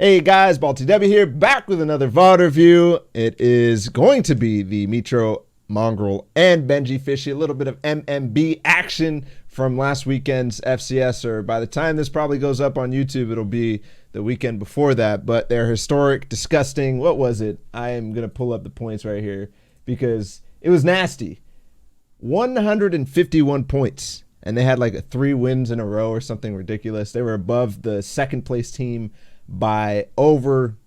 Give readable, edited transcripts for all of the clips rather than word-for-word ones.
Hey guys, Ballatw here, back with another VOD review. It is going to be the Mitro, Mongraal, and Benjyfishy. A little bit of MMB action from last weekend's FCS, or by the time this probably goes up on YouTube, it'll be the weekend before that. But they're historic, disgusting. What was it? I am going to pull up the points right here because it was nasty. 151 points. And they had like 3 wins in a row or something ridiculous. They were above the second place team by over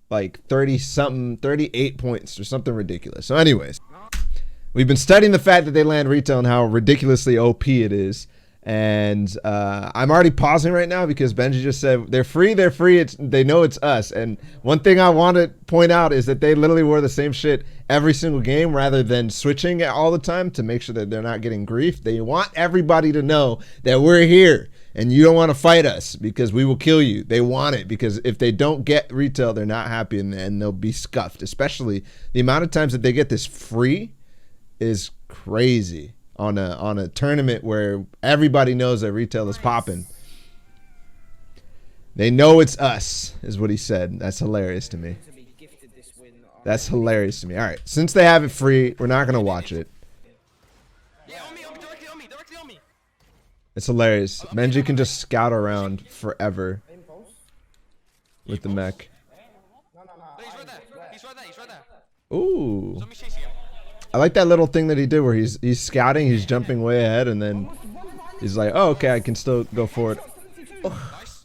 like 38 points or something ridiculous. So anyways, we've been studying the fact that they land retail and how ridiculously OP it is. And I'm already pausing right now because Benji just said they're free. They know it's us. And one thing I want to point out is that they literally wore the same shit every single game rather than switching it all the time to make sure that they're not getting grief. They want everybody to know that we're here and you don't want to fight us because we will kill you. They want it because if they don't get retail, they're not happy and they'll be scuffed. Especially the amount of times that they get this free is crazy. On a tournament where everybody knows that retail is popping. They know it's us, is what he said. That's hilarious to me. That's hilarious to me. All right, since they have it free, we're not gonna watch it. It's hilarious. Benji can just scout around forever with the mech. Ooh. I like that little thing that he did where he's scouting, he's jumping way ahead, and then he's like, oh, okay, I can still go forward. Oh. Nice.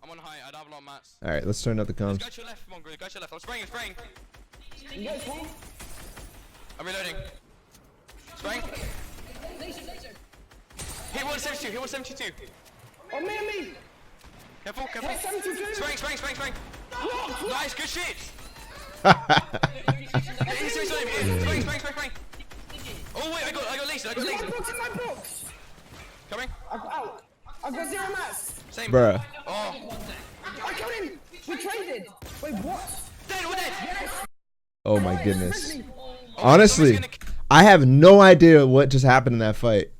I'm on high, I don't have a lot of mats. Alright, let's turn up the comms. Go to your left, Mongraal, go to your left. I'm spraying. I'm reloading. Spraying. Hit 172, Oh, me. Careful. Spraying. Nice, good shit. Spraying. Oh wait, I got laser. My box. Coming. I got 0 mats. Same. Bruh. Oh. I got him. We traded. Wait, what? Dead. Yes. Oh my goodness. Honestly, I have no idea what just happened in that fight.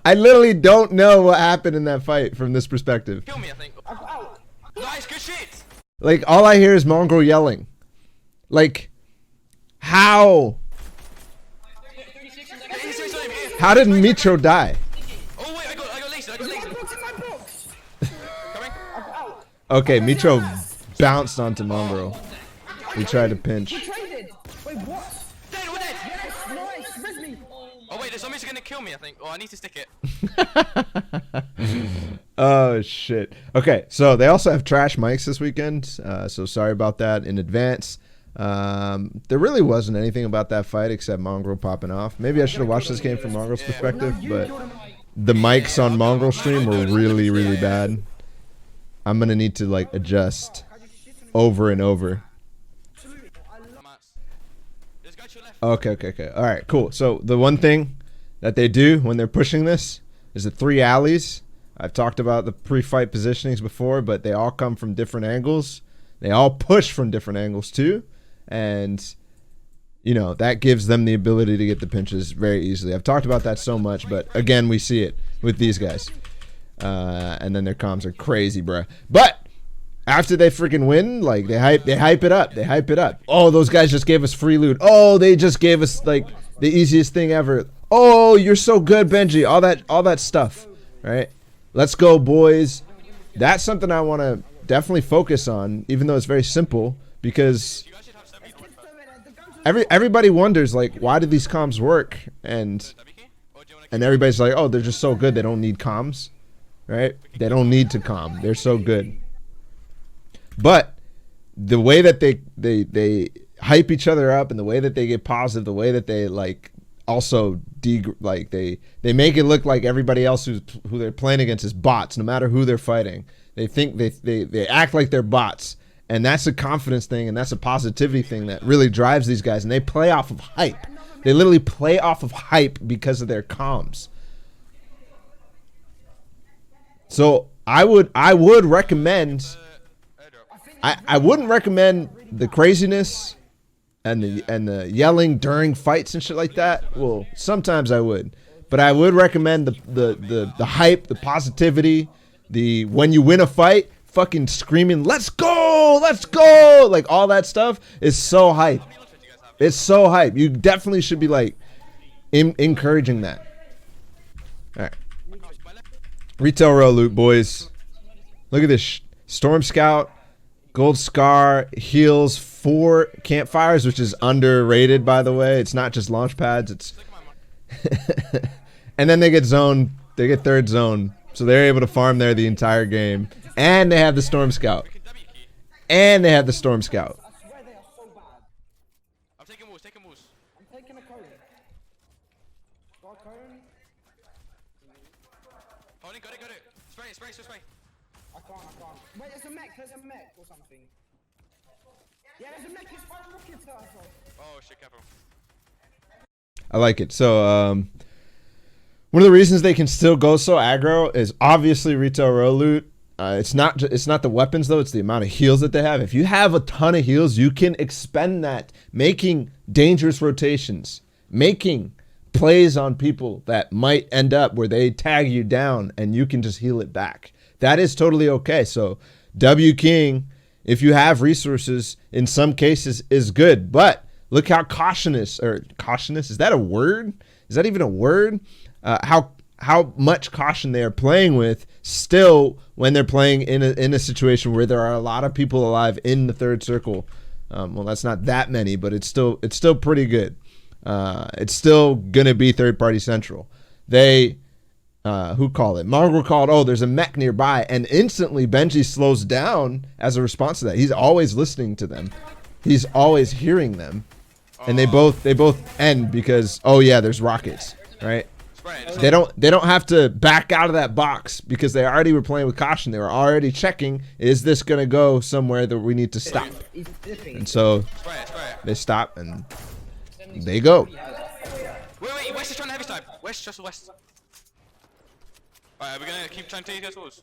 I literally don't know what happened in that fight from this perspective. Kill me, I think. Nice, good shit. Like, all I hear is Mongraal yelling. Like, how? How did Mitro die? Oh wait, I got laser. My box. Coming. Okay, Mitro bounced onto Mongraal. He tried to pinch. We traded. Wait, what? Dead. Yes, nice. Res me. Oh wait, there's somebody's gonna kill me, I think. Oh, I need to stick it. Oh shit. Okay, so they also have trash mics this weekend, so sorry about that in advance. There really wasn't anything about that fight except Mongraal popping off. Maybe I should have watched this game from Mongraal's perspective, but the mics on Mongraal stream were really bad. I'm gonna need to like adjust over and over. Okay. All right, cool. So the one thing that they do when they're pushing this is the 3 alleys. I've talked about the pre-fight positionings before, but they all come from different angles. They all push from different angles too. And, you know, that gives them the ability to get the pinches very easily. I've talked about that so much, but again, we see it with these guys. And then their comms are crazy, bruh. But after they freaking win, like they hype it up. Oh, those guys just gave us free loot. Oh, they just gave us like the easiest thing ever. Oh, you're so good, Benji. All that stuff, right? Let's go, boys. That's something I want to definitely focus on, even though it's very simple, because everybody wonders like, why do these comms work? And everybody's like, oh, they're just so good. They don't need comms, right? They don't need to comm. They're so good. But the way that they hype each other up and the way that they get positive, the way that they like also they make it look like everybody else who they're playing against is bots, no matter who they're fighting. They think they act like they're bots, and that's a confidence thing and that's a positivity thing that really drives these guys. And they play off of hype. They literally play off of hype because of their comms. So I would recommend. I wouldn't recommend the craziness and the yelling during fights and shit like that. Well, sometimes I would, but I would recommend the hype, the positivity, the when you win a fight, fucking screaming, let's go, like all that stuff is so hype. It's so hype. You definitely should be like encouraging that. All right, retail row loot, boys. Look at this. Storm Scout, Gold Scar, heals, 4 campfires, which is underrated, by the way. It's not just launch pads. It's and then they get zone. They get third zone, so they're able to farm there the entire game. And they have the Storm Scout. And they have the Storm Scout. I swear they are so bad. I'm taking walls, taking walls. I'm taking a cone. Got a cone? Hold it, got it, got it. Spray, spray, spray, spray. I can't. Wait, there's a mech or something. Yeah, there's a mech, it's firing rockets at us. Oh shit, careful. I like it. So, one of the reasons they can still go so aggro is obviously retail row loot. It's not the weapons though. It's the amount of heals that they have. If you have a ton of heals, you can expend that making dangerous rotations, making plays on people that might end up where they tag you down and you can just heal it back. That is totally okay. So W King, if you have resources, in some cases is good. But look how cautious, is that a word? Is that even a word? How much caution they are playing with still when they're playing in a situation where there are a lot of people alive in the third circle. Well, that's not that many, but it's still pretty good. It's still gonna be third party central. They who called it? Mongraal called, oh, there's a mech nearby, and instantly Benji slows down as a response to that. He's always listening to them. He's always hearing them. And they both end because, oh yeah, there's rockets, right? They don't have to back out of that box because they already were playing with caution. They were already checking, is this gonna go somewhere that we need to stop? And so they stop and they go. Wait, West is trying to heavy snipe. West, just West. Alright, we're gonna keep trying to take these walls.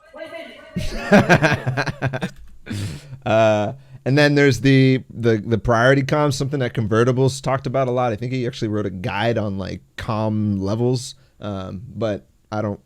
And then there's the priority comms, something that Convertibles talked about a lot. I think he actually wrote a guide on like comm levels, but I don't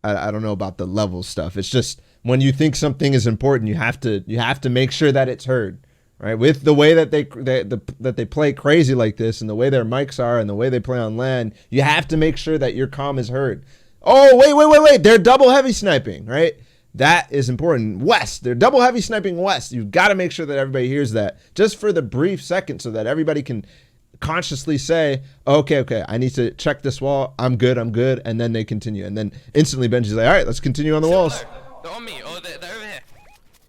know about the level stuff. It's just when you think something is important, you have to make sure that it's heard, right? With the way that they play crazy like this, and the way their mics are, and the way they play on LAN, you have to make sure that your comm is heard. Oh wait! They're double heavy sniping, right? That is important. West, they're double heavy sniping west. You've got to make sure that everybody hears that just for the brief second so that everybody can consciously say, okay, I need to check this wall. I'm good. And then they continue. And then instantly Benji's like, all right, let's continue on the walls. They're on me. Oh, they're over here.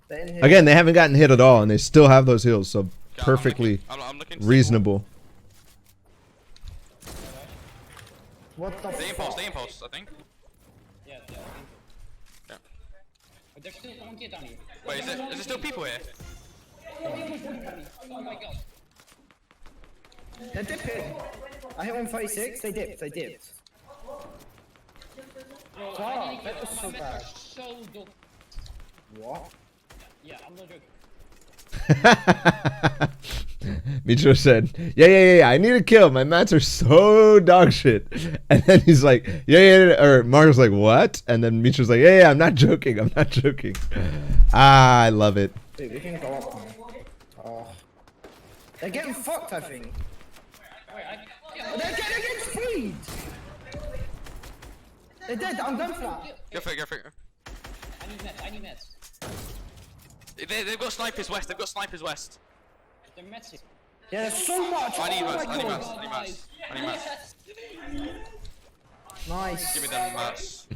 They're in here. Again, they haven't gotten hit at all and they still have those heals. So perfectly I'm looking reasonable. What the They impulse, I think. Yeah. But there's still one kid down here. Wait, is there still people here? Oh my god. They're dipping. I hit 136. They dipped. Bro, Wow, I didn't that get was so my bad. mats are so dumb. What? Yeah, I'm not joking. Mitro said, yeah, I need a kill. My mats are so dog shit. And then he's like, yeah. Or Mario's like, what? And then Mitro's like, yeah, I'm not joking. I love it. Dude, we can go up on it. Oh. They're getting fucked, I think. They're getting speed! They're dead, I'm done for that. Go for it. I need meds. They've got snipers west. They're meds. Yeah, there's so much! I need Oh my mats. God. I need mats. Nice. Give me them mats.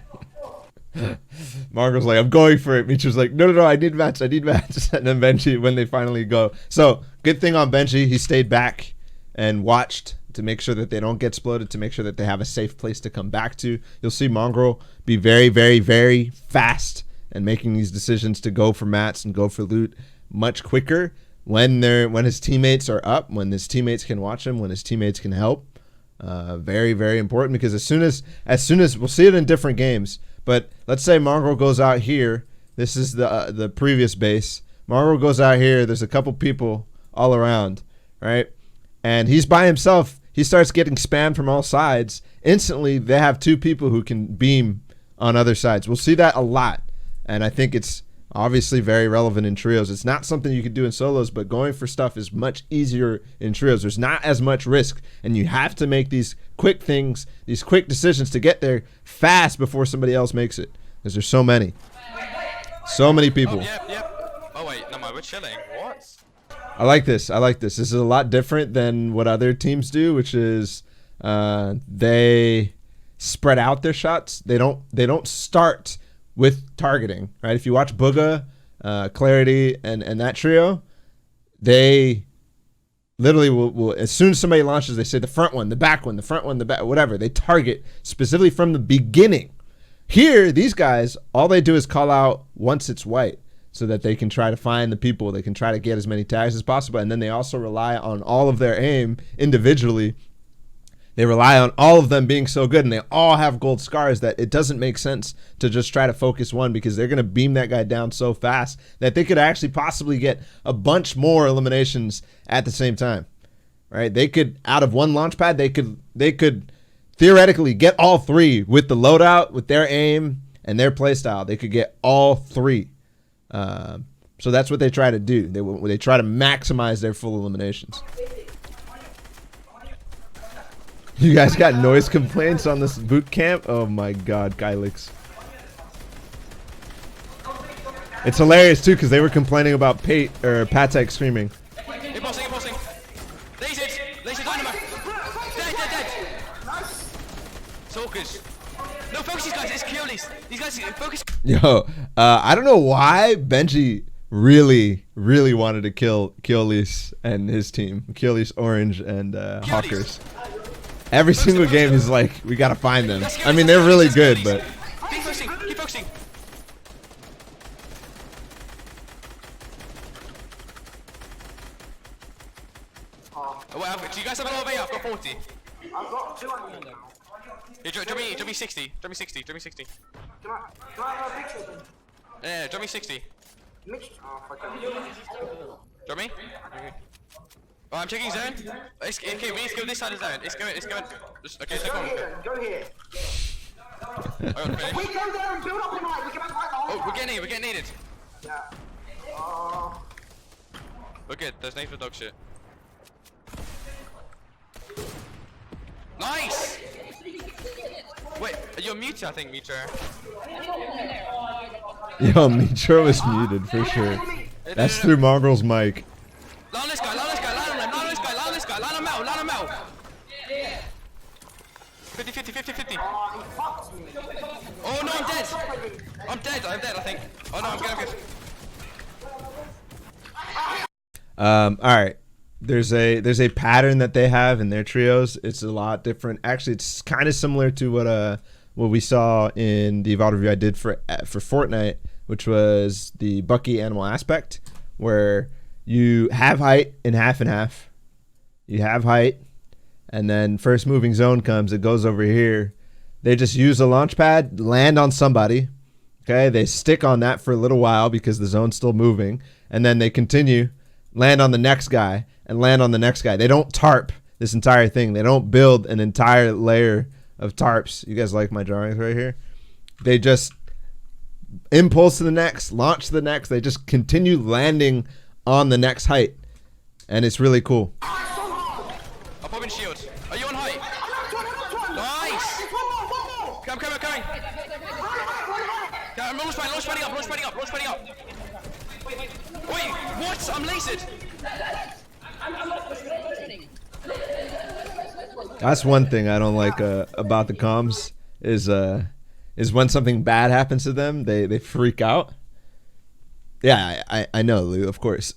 Mongraal's like, I'm going for it. Mitro's like, no, I need mats. And then Benji, when they finally go. So, good thing on Benji, he stayed back and watched to make sure that they don't get exploded, to make sure that they have a safe place to come back to. You'll see Mongraal be very, very, very fast and making these decisions to go for mats and go for loot much quicker when his teammates are up, when his teammates can watch him, when his teammates can help. Very, very important, because as soon as we'll see it in different games, but let's say Mongraal goes out here. This is the previous base. Mongraal goes out here. There's a couple people all around, right? And he's by himself. He starts getting spammed from all sides. Instantly, they have two people who can beam on other sides. We'll see that a lot. And I think it's Obviously very relevant in trios. It's not something you could do in solos, but going for stuff is much easier in trios. There's not as much risk, and you have to make these quick things, these quick decisions to get there fast before somebody else makes it, because there's so many. So many people. Oh, yep. Oh, wait. No, we're chilling. What? I like this. I like this. This is a lot different than what other teams do, which is they spread out their shots. They don't start with targeting, right? If you watch Booga, Clarity, and that trio, they literally will, as soon as somebody launches, they say the front one, the back one, the front one, the back, whatever. They target specifically from the beginning. Here, these guys, all they do is call out once it's white so that they can try to find the people. They can try to get as many tags as possible. And then they also rely on all of their aim individually. They rely on all of them being so good, and they all have gold scars that it doesn't make sense to just try to focus one, because they're going to beam that guy down so fast that they could actually possibly get a bunch more eliminations at the same time, right? They could, out of one launch pad, they could theoretically get all three with the loadout, with their aim and their playstyle. They could get all three. So that's what they try to do. They try to maximize their full eliminations. You guys got noise complaints on this boot camp? Oh my god, Kylix. It's hilarious too, because they were complaining about Patek screaming. Imposing. Laser dynamite. Dead. Talkers. No, focus these guys. It's Keolis. These guys, focus. Yo, I don't know why Benji really wanted to kill Keolis and his team. Keolis Orange and Hawkers. Every single game he's like, we gotta find them. I mean, they're really good, but... Keep focusing. Do you guys have an OV? I've got 40. I've got 200. Drop me 60. Drop me 60. Do I have a picture of them? Yeah, drop me 60. Mitch? Oh, fuck Drop me? Okay. Oh, I'm checking zone. Okay, we need to go this side of zone. It's going. Okay, take on. Go here. We go there and build up the night. We can make the whole we're getting needed. Yeah. We're good. There's names for dog shit. Nice! Wait, you're muted, I think, Mitro. Yo, Mitro is muted for sure. That's through Mongraal's mic. Line this guy, line him out. 50. Oh no, I'm dead, I think. Oh no, I'm good. Alright. There's a pattern that they have in their trios. It's a lot different. Actually, it's kind of similar to what we saw in the VOD review I did for Fortnite, which was the Bucky animal aspect, where you have height in half and half. You have height, and then first moving zone comes. It goes over here. They just use a launch pad, land on somebody. Okay, they stick on that for a little while because the zone's still moving, and then they continue, land on the next guy, and land on the next guy. They don't tarp this entire thing. They don't build an entire layer of tarps. You guys like my drawings right here? They just impulse to the next, launch to the next. They just continue landing on the next height, and it's really cool. I'll pop in shield. Are you on height? Nice! Coming. Launch spreading up. Wait, what? I'm lasered. That's one thing I don't like about the comms is when something bad happens to them, they freak out. Yeah, I know, Lou, of course.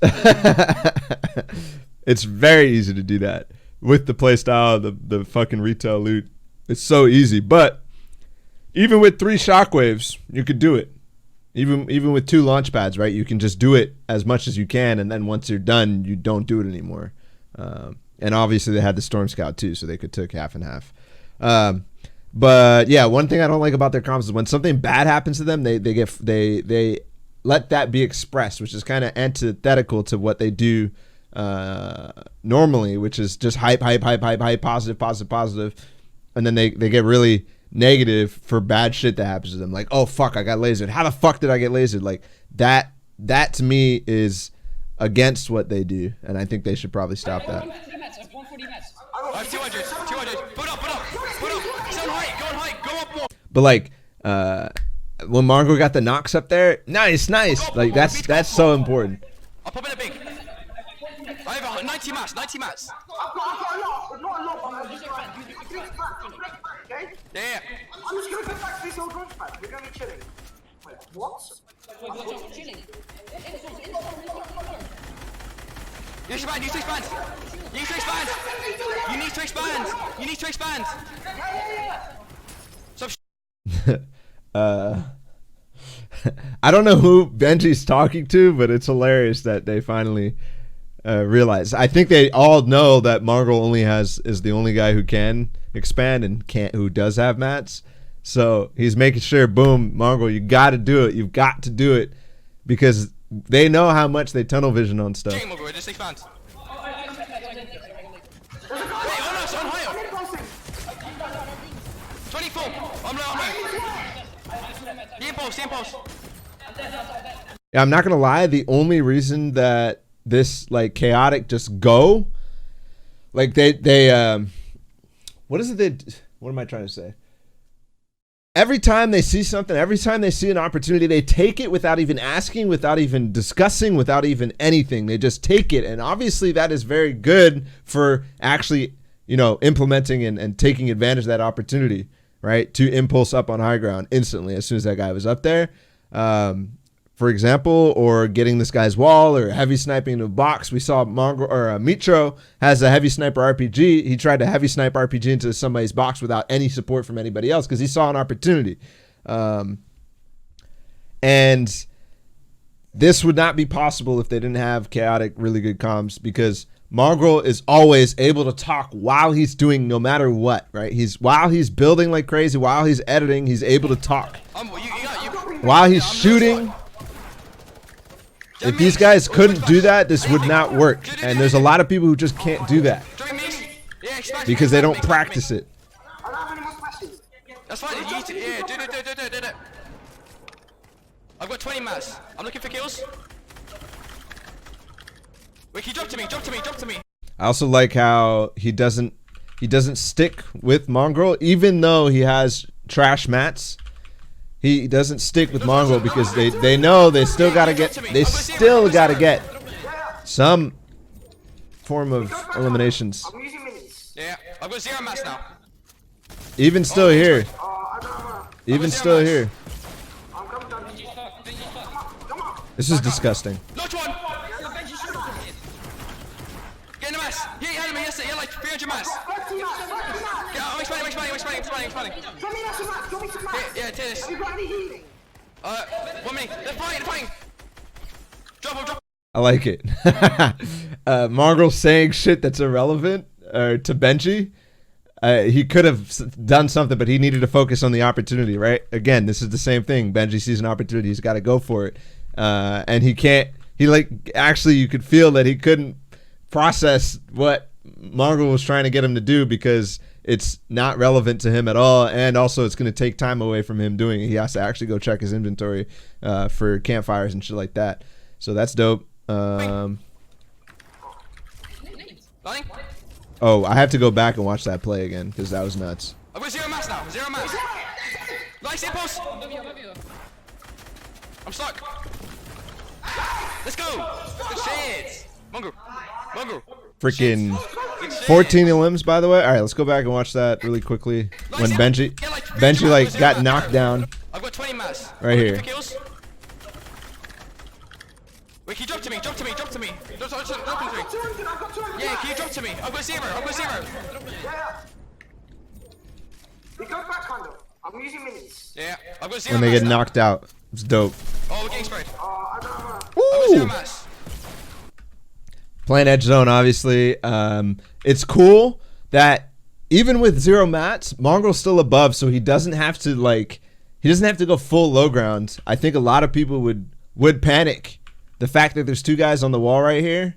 It's very easy to do that with the playstyle, the fucking retail loot. It's so easy, but even with 3 shockwaves, you could do it. Even with 2 launch pads, right? You can just do it as much as you can, and then once you're done, you don't do it anymore. And obviously they had the Storm Scout too, so they could take half and half. But yeah, one thing I don't like about their comms is when something bad happens to them, they let that be expressed, which is kind of antithetical to what they do normally, which is just hype, positive, and then they get really negative for bad shit that happens to them. Like, oh fuck, I got lasered. How the fuck did I get lasered? Like that to me is against what they do, and I think they should probably stop that. 140 mats, I have 140 mats. I have 200. Put up. Go on height. Go up more. But like, when Mongraal got the knocks up there, nice. Like that's so important. I'll pop in a big. I have 90 mats. I've got a lot, but not a lot. I'm just okay? Yeah. I'm just gonna go back to this old launch pad. We're gonna be chilling. Wait, what? Wait, watch out, chilling. You need to expand. You need to expand. Stop. I don't know who Benji's talking to, but it's hilarious that they finally realize. I think they all know that Mongraal is the only guy who can expand and who does have mats. So he's making sure, boom, Mongraal, you got to do it. You've got to do it because they know how much they tunnel vision on stuff. Mongraal, just expand. Hey, on us, on higher. 24. I'm low. The impulse. Yeah, I'm not gonna lie. The only reason that this like chaotic just go, like they what is it? What am I trying to say? Every time they see something, every time they see an opportunity, they take it without even asking, without even discussing, without even anything. They just take it, and obviously that is very good for actually, implementing and taking advantage of that opportunity, right? To impulse up on high ground instantly as soon as that guy was up there. For example, or getting this guy's wall or heavy sniping into a box. We saw Mitro has a heavy sniper RPG. He tried to heavy snipe RPG into somebody's box without any support from anybody else because he saw an opportunity. And this would not be possible if they didn't have chaotic, really good comms, because Mongraal is always able to talk while he's doing no matter what, right? While he's building like crazy, while he's editing, he's able to talk. While he's shooting. If these guys couldn't do that, this would not work. And there's a lot of people who just can't do that because they don't practice it. That's fine. Do it. I've got 20 mats. I'm looking for kills. Wait, can you drop to me? I also like how he doesn't stick with Mongraal, even though he has trash mats. He doesn't stick with Mongraal because they know they still gotta get some form of eliminations. Yeah, I've got 0 mats now. Even still here. This is disgusting. Notch one. Get in the mass. He had me yesterday. He had like 300 mass. Yeah, I'm expanding. Yeah, take this. One minute. They're fighting. Drop him. I like it. Mongraal saying shit that's irrelevant to Benji. He could have done something, but he needed to focus on the opportunity, right? Again, this is the same thing. Benji sees an opportunity. He's got to go for it. And he can't. Actually, you could feel that he couldn't process what Mongraal was trying to get him to do because it's not relevant to him at all, and also it's going to take time away from him doing it. He has to actually go check his inventory for campfires and shit like that. So that's dope. Oh, I have to go back and watch that play again because that was nuts. I've got 0 mass now. 0 mass. Nice impulse. I'm stuck. Let's go. Good shit. Mongraal. Freaking 14 limbs, by the way. All right, let's go back and watch that really quickly. When Benji like got knocked down. I've got 20 mats. Right here. Wait, can you drop to me? Drop to me. Yeah, can you drop to me? I've got 0. Yeah. We go back, kind of. I'm using minis. Yeah, I've got 0 When they get knocked out. It's dope. Oh, we're getting sprayed. I don't know. I've got 0 mats. Playing edge zone, obviously. It's cool that even with 0 mats, Mongraal's still above, so he doesn't have to go full low ground. I think a lot of people would panic. The fact that there's 2 guys on the wall right here,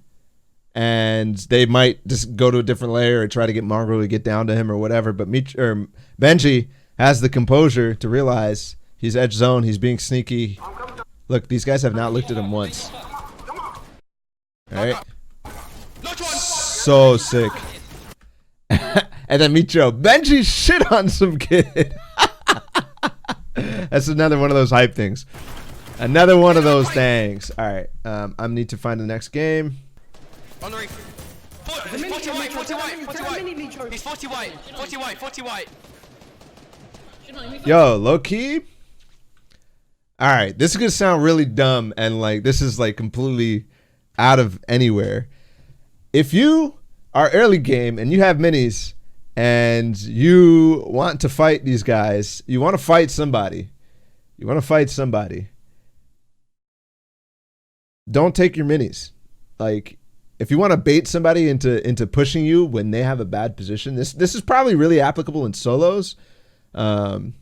and they might just go to a different layer or try to get Mongraal to get down to him or whatever. But Benji has the composure to realize he's edge zone. He's being sneaky. Look, these guys have not looked at him once. All right. So sick. And then Mitro, Benji shit on some kid. That's another one of those hype things. Another one of those things. All right. I need to find the next game. On the reef. 40 white, 40 white, 40 white. He's 40 white, 40 white, 40 white. Yo, low key. All right. This is going to sound really dumb. And like, this is like completely out of anywhere. If you are early game and you have minis and you want to fight these guys, you want to fight somebody. Don't take your minis. Like, if you want to bait somebody into pushing you when they have a bad position, this is probably really applicable in solos. But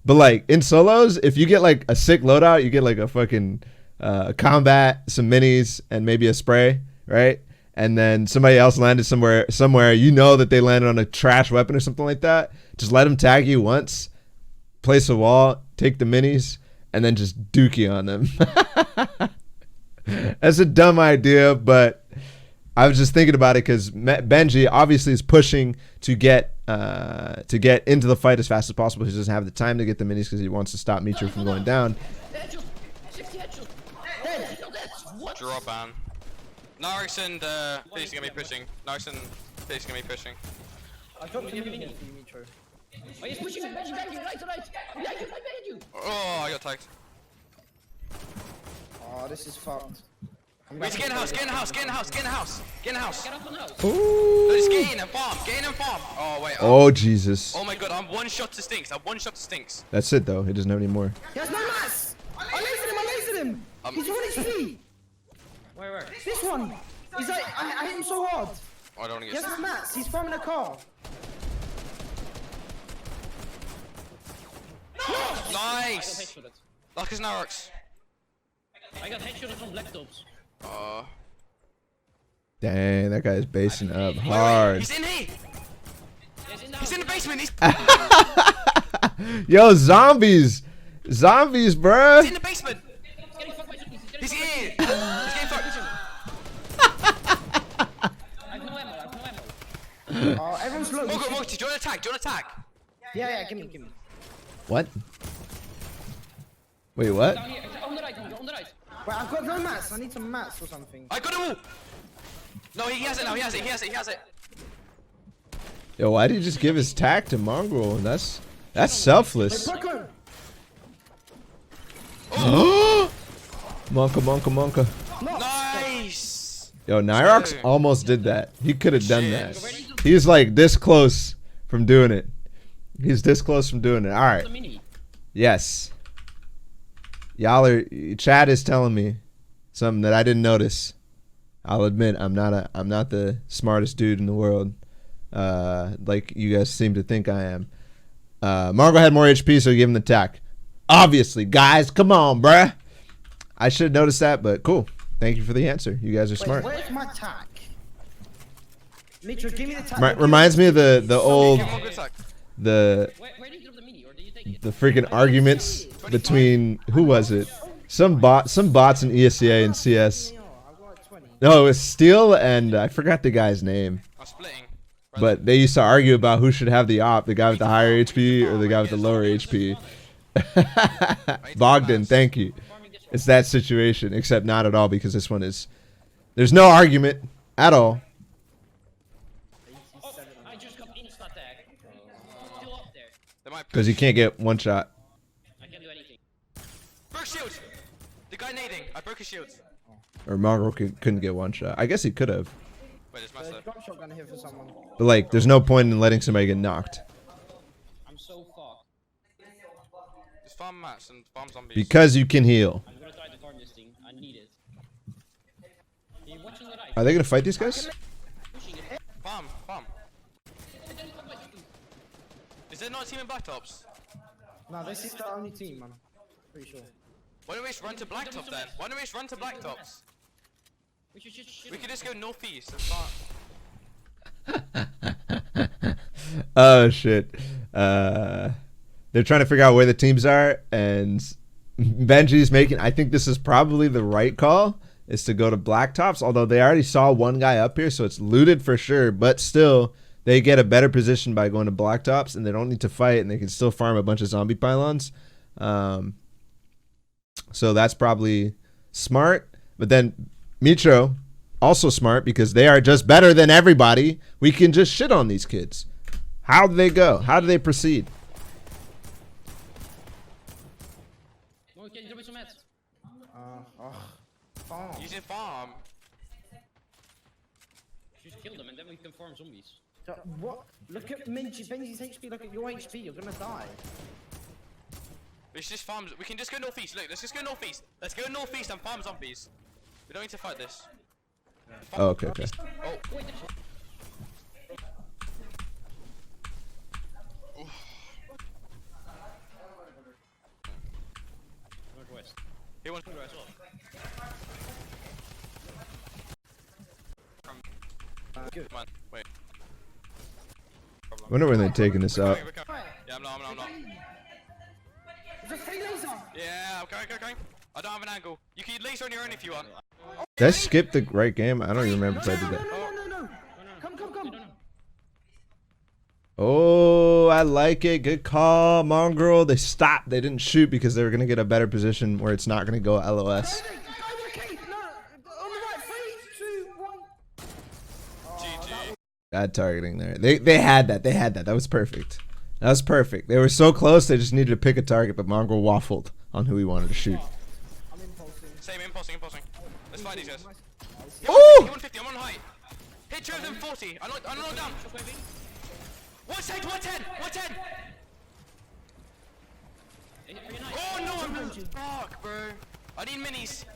like in solos, if you get like a sick loadout, you get like a fucking combat, some minis, and maybe a spray, right? And then somebody else landed somewhere, you know that they landed on a trash weapon or something like that. Just let them tag you once, place a wall, take the minis, and then just dookie on them. That's a dumb idea, but I was just thinking about it because Benji obviously is pushing to get into the fight as fast as possible. He doesn't have the time to get the minis because he wants to stop Mitro from going down. Draw ban. Norris and Fizz are gonna be pushing. Norris and Fizz are gonna be pushing. I dropped a mini for you, Mitro. Oh, he's pushing. Benji, right. Behind you. Oh, I got tagged. Oh, this is fucked. Wait, get in the house, get in the house, get in the house, get in the house, get in the house. Get up on the house. Ooh. No, just get in and farm, get in and farm. Oh, wait. Oh, Jesus. Oh my god, I'm one shot to Stinks. I'm one shot to Stinks. That's it, though. He doesn't have any more. He has no mats! I lasered him! He's on his feet! Where? This one! He's like, I hit him so hard! Oh, I don't want to He has no mats, he's farming a car! Nice! Luck is Narrox. I got headshot from black tops. Dang, that guy's basing up hard. He's in here! He's in the basement! Yo, zombies! Zombies, bruh! He's in the basement! He's here! He's getting fucked! I have no ammo. Oh, everyone's low. Mongraal, do you want to attack? Yeah, give me. What? Wait, what? Down here, on the right. Wait, I've got no mats, I need some mats or something. I got a wall! No, he has it now, he has it. Yo, why did he just give his tack to Mongraal? That's selfless. Wait, Brooklyn! Monka. Nice! Yo, Nyrox almost did that. He could have done that. He's like this close from doing it. All right. Yes. Chad is telling me something that I didn't notice. I'll admit I'm not the smartest dude in the world, like you guys seem to think I am. Mongraal had more HP, so he gave him the attack. Obviously, guys, come on, bruh. I should have noticed that, but cool. Thank you for the answer. You guys are smart. Where's my tack? Mitro, give me the tack. Reminds me of the old Where did you drop the Mini, or did you take it? the freaking arguments between who was it? Some bots in ESCA and CS. I've got like 20. No, it was Steel and I forgot the guy's name. I'm splitting. But they used to argue about who should have the op, the guy with the higher HP or the guy with the lower HP. Bogdan, thank you. It's that situation, except not at all because this one is. There's no argument at all. Oh, I just got insta tag. Still up there. Because you can't get one shot. I can't do anything. Broke shield! The guy nading. I broke his shield. Or Mongraal couldn't get one shot. I guess he could have. Wait, there's There's a master. drop shotgun here for someone. But like, there's no point in letting somebody get knocked. I'm so fucked. Just farm mats and farm zombies. Because you can heal. I'm gonna try to farm this thing. I need it. You're watching the right. Are they going to fight these guys? Pushing it. Farm. Is there not a team in Blacktops? No, this is the only team, man. Pretty sure. Why don't we just run to Blacktop then? Blacktops? We should just shoot We could just go northeast and farm. Oh shit. they're trying to figure out where the teams are, and Benji's making. I think this is probably the right call, is to go to Blacktops. Although they already saw one guy up here, so it's looted for sure. But still, they get a better position by going to Blacktops, and they don't need to fight, and they can still farm a bunch of zombie pylons. So that's probably smart. But then Mitro, also smart, because they are just better than everybody. We can just shit on these kids. How do they go? How do they proceed? Well, can you drop me some meds? Farm. Use it farm. Just kill them and then we can farm zombies. What? Look at Benji's HP. Look at your HP. You're gonna die. Let's just farm. We can just go northeast. Look, let's just go northeast. Let's go northeast and farm zombies. We don't need to fight this. Oh, okay. Oh. Wait, Northwest. He wants. As well. Good. Come on, wait. I wonder when they're taking this out. We're coming. Yeah, I'm not. Just free laser. Yeah, I'm going. I don't have an angle. You can laser on your own if you want. Did I skip the right game? I don't even remember if I did that. No. Come. Oh, I like it. Good call, Mongraal. They stopped. They didn't shoot because they were going to get a better position where it's not going to go LOS. No, on the right. 3, 2, 1. GG. Bad targeting there. They had that. That was perfect. They were so close, they just needed to pick a target, but Mongraal waffled on who he wanted to shoot. I'm impulsing. Same, impulsing. Let's fight these guys. Ooh! 150, I'm on height. Hit 240. I'm not down. 110. Oh no, I'm fuck, bro. I need minis.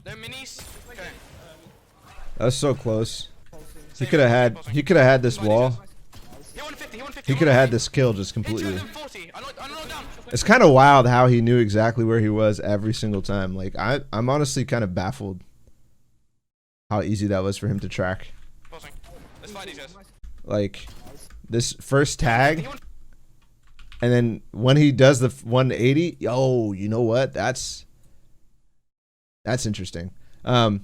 No minis? Okay. That was so close. He could have had this wall. Hit 150. He could have had this kill just Hit completely. 240. I'm not down. It's kind of wild how he knew exactly where he was every single time. Like I'm honestly kind of baffled how easy that was for him to track. Pausing. Let's fight these guys. Like this first tag, and then when he does the 180, yo, you know what? That's interesting. When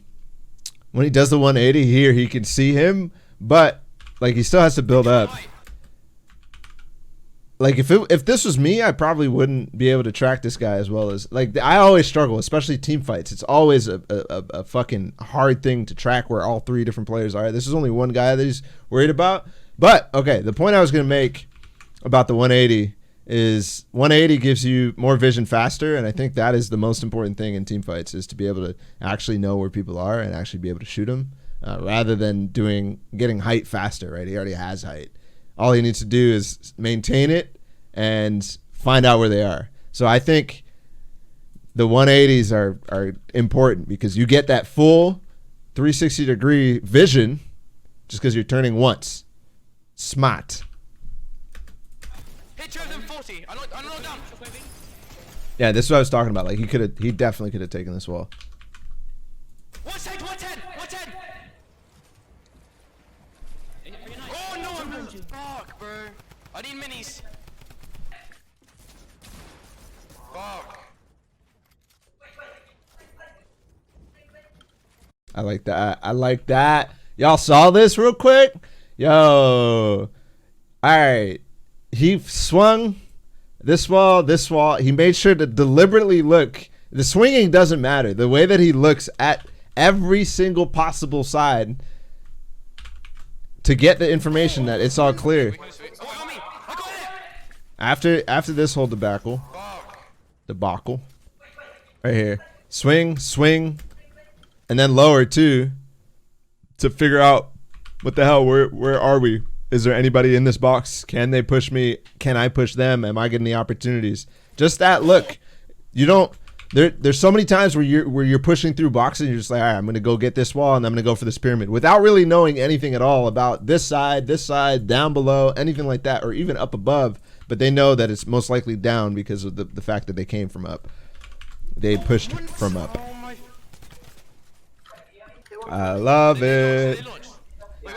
he does the 180 here, he can see him, but like he still has to build up. Like if this was me, I probably wouldn't be able to track this guy as well as, like, I always struggle, especially team fights. It's always a fucking hard thing to track where all three different players are. This is only one guy that he's worried about. But okay, the point I was gonna make about the 180 is 180 gives you more vision faster, and I think that is the most important thing in team fights, is to be able to actually know where people are and actually be able to shoot them, rather than getting height faster. Right? He already has height. All he needs to do is maintain it and find out where they are. So I think the 180s are important because you get that full 360-degree vision just because you're turning once. Smart. Hit 240. I'm not down. Yeah, this is what I was talking about. Like he definitely could have taken this wall. 110. Oh no, I'm fuck, bro. I need minis. Fuck. I like that. Y'all saw this real quick? Yo. Alright. He swung this wall. He made sure to deliberately look. The swinging doesn't matter. The way that he looks at every single possible side to get the information that it's all clear. Oh, me. I got it. After this whole debacle, right here, swing, and then lower too, to figure out what the hell, where are we? Is there anybody in this box? Can they push me? Can I push them? Am I getting the opportunities? Just that look. You don't. There's so many times where you're pushing through boxes and you're just like, all right, I'm gonna go get this wall and I'm gonna go for this pyramid without really knowing anything at all about this side, down below, anything like that, or even up above. But they know that it's most likely down because of the fact that they came from up. They pushed from up. I love it.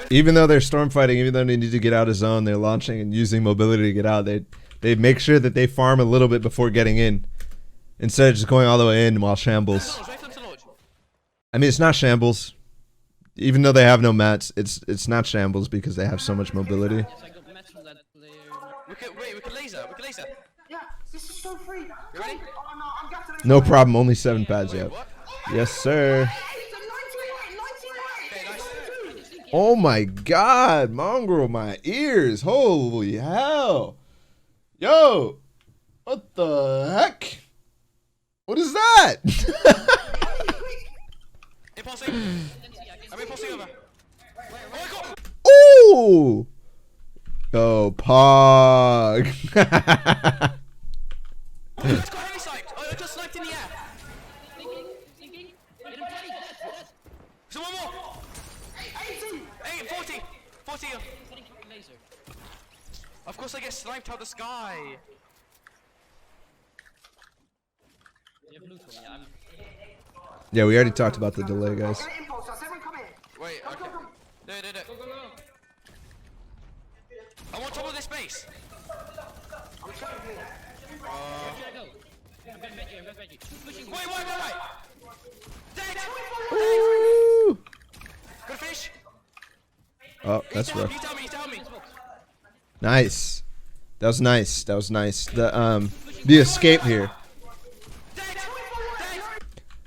Even though they're storm fighting, even though they need to get out of zone, they're launching and using mobility to get out. They They make sure that they farm a little bit before getting in, instead of just going all the way in while shambles. I mean, it's not shambles. Even though they have no mats, it's not shambles because they have so much mobility. Yes, I got mats from that player. We can laser. We can laser. Yeah, this is so free. You ready? Oh no, I'm getting it. No problem. Only 7 pads Wait, yet. what? Yes, sir. It's a 98, 98. Okay, nice. Oh my God, Mongraal, my ears! Holy hell! Yo, what the heck? What is that? Impulsing. I'm impulsing over. Oh my god! Ooh! Yo, Pog. Oh, I just got heavy sniped. Oh, I just sniped in the air. Thinking. Hit him, Teddy. Dead. So one more. 8, 40. 40. Hitting laser. Of course I get sniped out of the sky. You have loot for me. I'm Yeah, we already talked about the delay, guys. Get an impulse. Has everyone come in? Wait, okay. No. go. I'm on top of this base. I'm trying to Where should I go? I'm gonna bet you. Pushing. Wait. Dead! Ooh. Good fish. Oh, that's You rough. tell me. Nice. That was nice. The escape here. Dead!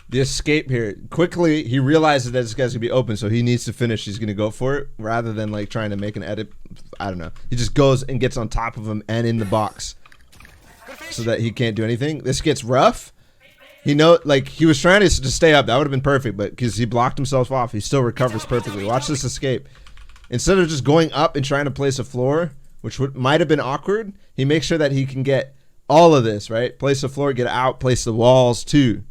The escape here. Quickly, he realizes that this guy's gonna be open, so he needs to finish. He's gonna go for it rather than like trying to make an edit. I don't know. He just goes and gets on top of him and in the box, Good fish. so that he can't do anything. This gets rough. He he was trying to just stay up. That would have been perfect, but because he blocked himself off, he still recovers perfectly. Watch this escape. Instead of just going up and trying to place a floor, which might have been awkward, he makes sure that he can get all of this, right? Place the floor, get out, place the walls too,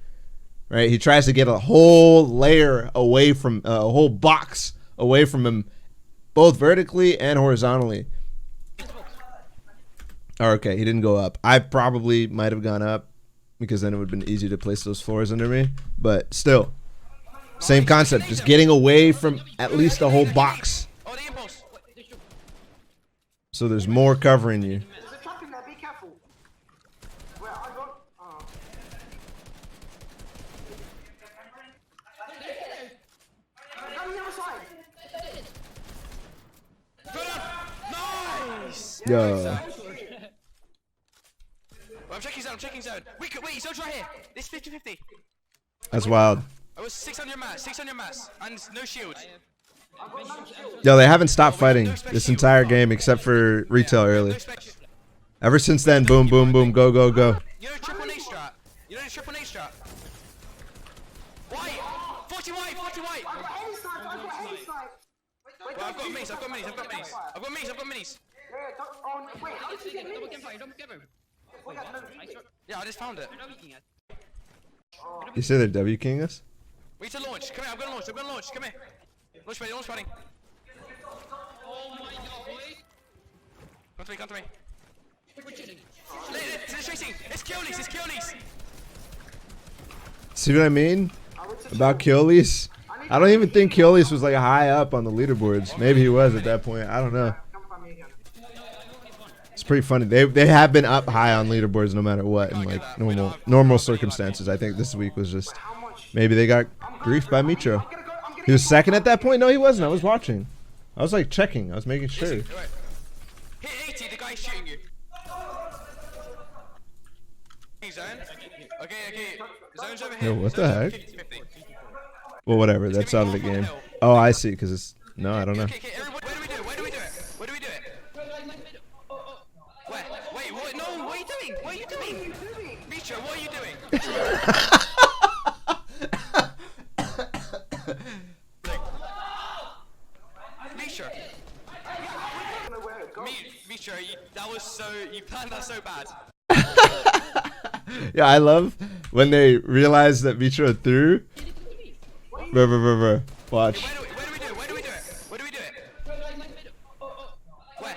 right? He tries to get a whole layer away from, a whole box away from him, both vertically and horizontally. Oh, okay, he didn't go up. I probably might have gone up because then it would have been easy to place those floors under me, but still, same concept, just getting away from at least a whole box. Oh, the impulse. So there's more covering you. There's a trap in there. Be careful. Where I got? Oh. Come on the other side. Good up. Nice. Yeah. I'm checking zone. Wait, zone's right here. It's 50-50. That's wild. I was 600 mass, and no shield. Yo, they haven't stopped fighting this entire game except for retail early. No spec. Ever since then, boom, boom, boom, go, go, go. You know triple A strat. White. 40 white. I got any snipe. Wait, Well, I've got minis. Yeah, wait, how did you get Double minis? campfire. Double campfire. Wait, no, I saw. Yeah, I just found it. They're not eating it. You say they're W King us? We need to launch. Come here, I'm gonna launch. Come here. Launch padding. Oh my god, boy. Come to me. We're chilling. It's chasing. It's Keolis. See what I mean about Keolis? I don't even think Keolis was like high up on the leaderboards. Maybe he was at that point. I don't know. Come find me again. It's pretty funny. They have been up high on leaderboards no matter what in like normal circumstances. I think this week was just How much? maybe they got griefed by Mitro. I'm gonna He was second at that point? No, he wasn't. I was watching. I was like checking. I was making sure. Alright. Hit 80, the guy's shooting you. Zone. Okay. Zone's over here. Yo, what the heck? 50-50. Well, whatever. That's out of the game. Oh, I see. Because it's no, I don't know. Okay, everybody, where do we do it? Where? Wait, what? No, what are you doing? Mitro, what are you doing? Mitro. Mitro, you planned that so bad. Yeah, I love when they realize that Mitro threw. Bruh. Watch. Where do we do it? Where? Wait,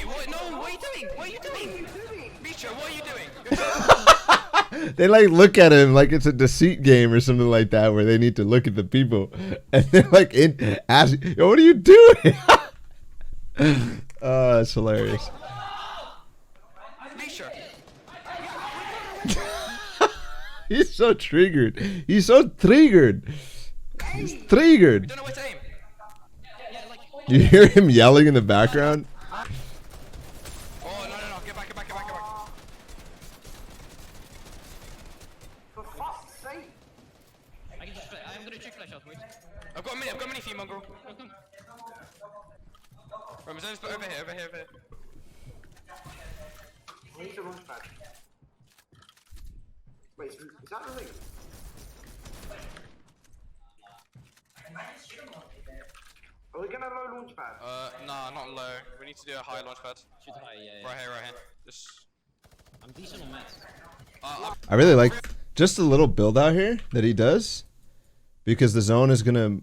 what? No, what are you doing? Mitro, what are you doing? They like look at him like it's a deceit game or something like that, where they need to look at the people, and they're like asking, "Yo, what are you doing?" Oh, that's hilarious. He's so triggered. He's so triggered. He's triggered. Don't know where to aim. You hear him yelling in the background? Oh, no. Get back. For fuck's sake. I can just I'm gonna trick flash out, wait. I've got a mini for you, Mongraal. Come. Right, my zone's over here. I need to launch pad. Wait, is that the thing? Are we gonna low launch pad? Nah, not low. We need to do a high launch pad. Shoot high, yeah. Right here. Just. I'm decent on mats. I really like just a little build out here that he does, because the zone is gonna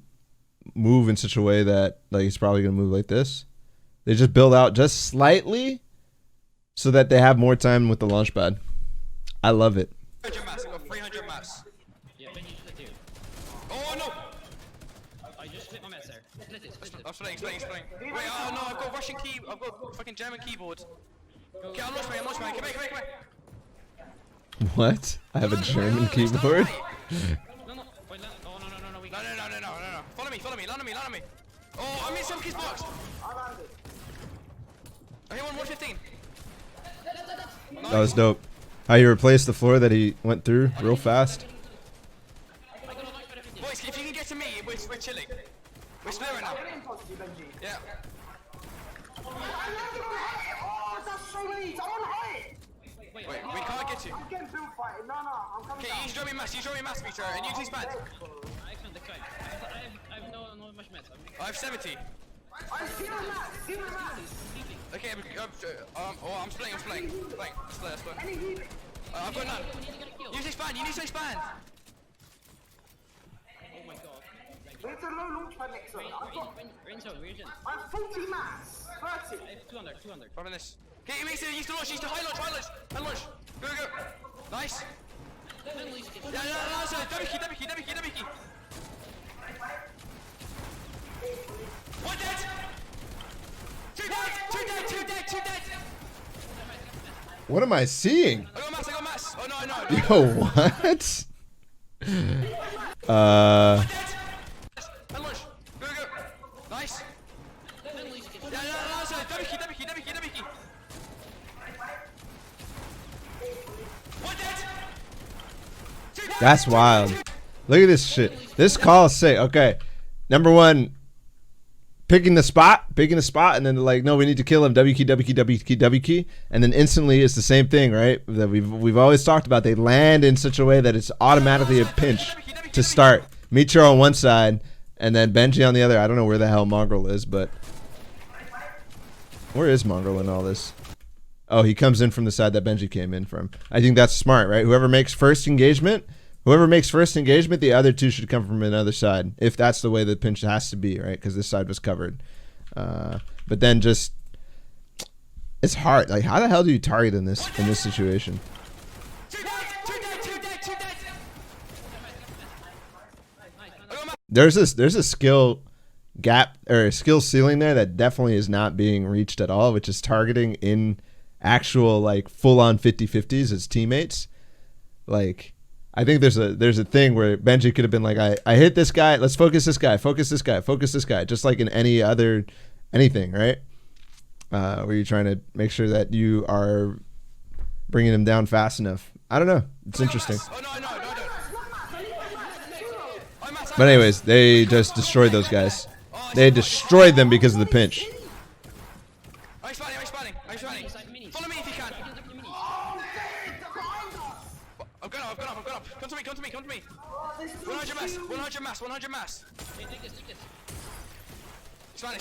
move in such a way that like it's probably gonna move like this. They just build out just slightly so that they have more time with the launch pad. I love it. 300 mass. I've got 300 mass. Yeah, Benji, split here. Oh no! I just split my mats there. Split it. I'm splitting. Wait, oh no, I've got Russian key. I've got fucking German keyboard. Okay, I'm launch man. Come here. What? I have a German keyboard. No. Wait, oh, no, we No. Follow me. Land on me. Oh, I'm in some kid's box. I landed. I hit 115. That was dope. How you replaced the floor that he went through real fast. Boys, if you can get to me, we're chilling. We're splitting now. Get in positive, Benji. Yeah. Oh, that's so late. I'm on height. Wait, we can't get you. I'm getting build fighting. No, I'm coming Okay, down. you show me mass, Mitro, and you use expand. I expand. I have no much mats. I have 70. I'm zero max. Okay, I'm splitting. Split. Any healing? I've got none. Use expand, you need to expand. Oh my god. There's a low launch pad next zone. We're in zone. I have 40 max. 30. I have 200. Up in this. Okay, you use to launch, high launch. Go. Nice. Yeah, so double key. One dead. Two dead. What am I seeing? I got mass. Oh no. Yo, what? Launch. Go. Nice. Yeah, so double key. One dead. Two dead. That's wild. Look at this shit. This call is sick. Okay. Number one, picking the spot, and then like, no, we need to kill him. W key, and then instantly it's the same thing, right? That we've always talked about. They land in such a way that it's automatically a pinch to start. Mitro on one side, and then Benji on the other. I don't know where the hell Mongraal is, but where is Mongraal in all this? Oh, he comes in from the side that Benji came in from. I think that's smart, right? Whoever makes first engagement, the other two should come from another side. If that's the way the pinch has to be, right? Because this side was covered. But then just, it's hard. Like, how the hell do you target in this situation? Two dead. There's a skill gap or a skill ceiling there that definitely is not being reached at all, which is targeting in actual like full-on 50-50s as teammates. Like, I think there's a thing where Benji could have been like, I hit this guy, let's focus this guy, just like in anything, right? Where you're trying to make sure that you are bringing him down fast enough. I don't know. It's interesting. Oh no. But anyways, they just destroyed those guys. They destroyed them because of the pinch. I'm expanding. Follow me if you can. I'm going up. Come to me. 100 mass. Hey, take this. Expand.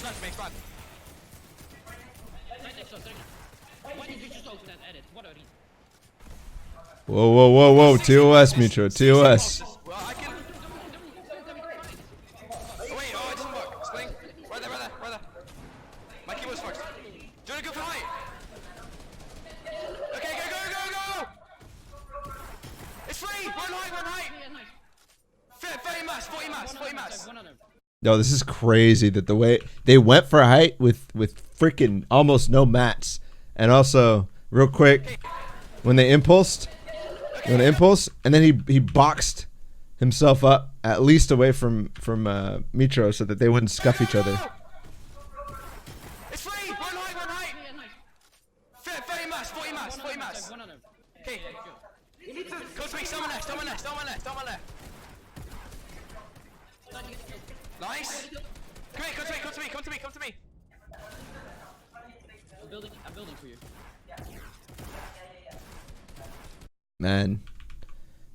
Why did you just open that edit? What are these? Whoa. TOS, Mitro. TOS. Well, I can. Oh wait, it doesn't work. Explain. Right there. My keyboard's fucked. Do you wanna go for height? Okay, go! It's free! Run height! Yeah, nice. 30 mass, 40 mass. 100. No, this is crazy that the way they went for height with freaking almost no mats. And also, real quick, when they impulsed, You want an impulse? And then he boxed himself up at least away from Mitro so that they wouldn't scuff each other. It's free! Run high! Yeah, nice. 30 mass, 40 mass, 40 mass. One on him. Okay. Come to me, someone left. Nice. Come to me. I'm building for you. Man,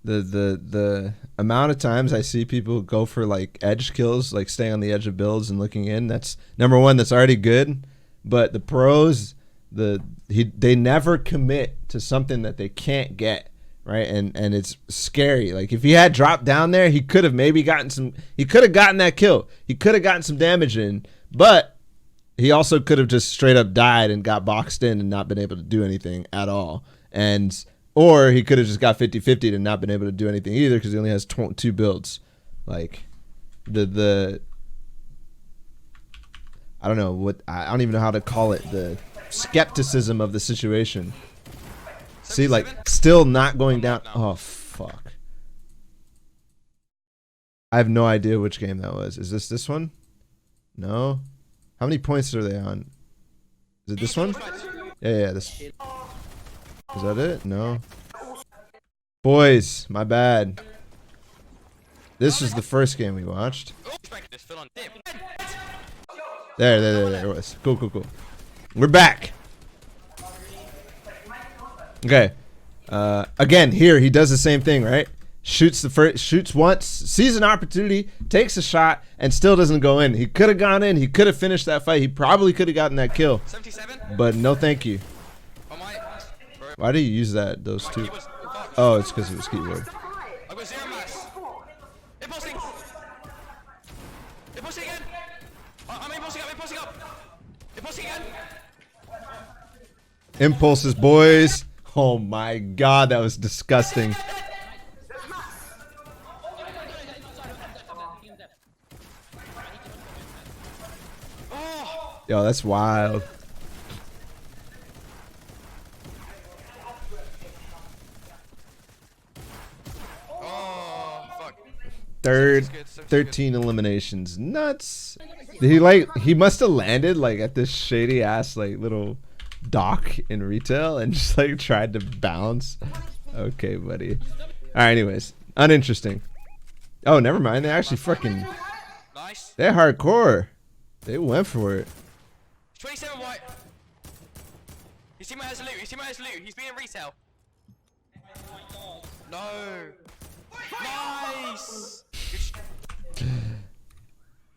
the amount of times I see people go for like edge kills, like staying on the edge of builds and looking in, that's number one, that's already good. But the pros, they never commit to something that they can't get, right? And it's scary. Like if he had dropped down there, he could have maybe gotten that kill. He could have gotten some damage in, but he also could have just straight up died and got boxed in and not been able to do anything at all. Or he could have just got 50-50'd and not been able to do anything either because he only has 2 builds. Like I don't know I don't even know how to call it, the skepticism of the situation. See, like still not going down. Oh fuck. I have no idea which game that was. Is this one? No. How many points are they on? Is it this one? Yeah, this. Is that it? No. Boys, my bad. This was the first game we watched. There it was. Cool. We're back. Okay. Again, here he does the same thing, right? Shoots once, sees an opportunity, takes a shot, and still doesn't go in. He could have gone in. He could have finished that fight. He probably could have gotten that kill. 77. But no, thank you. Why do you use those two? Oh, it's because it was keyword. I got 0 mass. Impulsing. Impulsing again. I'm impulsing up. Impulsing again. Impulses, boys. Oh my god, that was disgusting. Yo, that's wild. Oh, fuck. 13 eliminations. Nuts. He must have landed like at this shady ass like little dock in retail and just like tried to bounce. Okay, buddy. Alright, anyways. Uninteresting. Oh, never mind. They actually freaking... Nice. They're hardcore. They went for it. 27 white. His teammate has loot. He's being retail. No. Nice.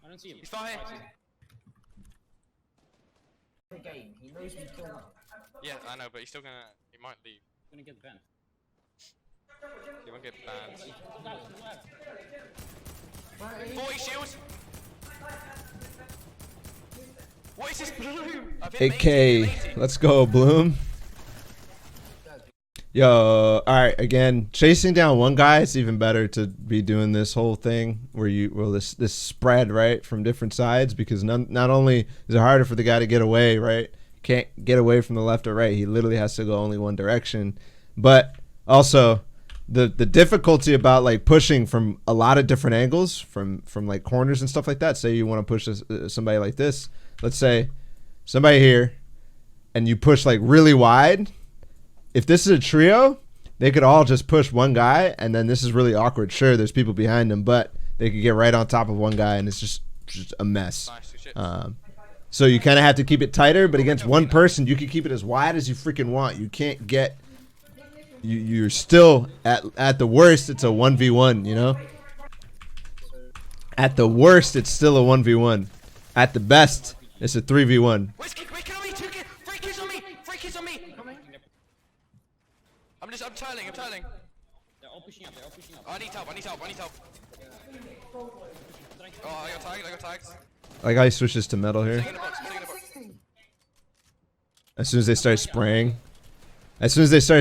I don't see him. He's far here. Yeah, I know, but he's still gonna. He might leave. He's gonna get banned. He won't get banned. 40 shields. What is this blue? 8K. Let's go, Bloom. Yo, alright, again, chasing down one guy, it's even better to be doing this whole thing where this spread, right, from different sides, because not only is it harder for the guy to get away, right? Can't get away from the left or right. He literally has to go only one direction. But also the difficulty about like pushing from a lot of different angles, from like corners and stuff like that. Say you want to push somebody like this. Let's say somebody here, and you push like really wide. If this is a trio, they could all just push one guy, and then this is really awkward. Sure, there's people behind them, but they could get right on top of one guy, and it's just a mess. Nice, so you kind of have to keep it tighter, but against one person, you can keep it as wide as you freaking want. You can't get... You're still, at the worst, it's a 1v1, you know? At the worst, it's still a 1v1. At the best, it's a 3v1. Wait, kid on me, 2 kids, 3 kids on me, 3 kids on me. I'm tiling. They're all pushing up. I need help. Oh, I got tags. Like how he switches to metal here. Putting in a box. As soon as they start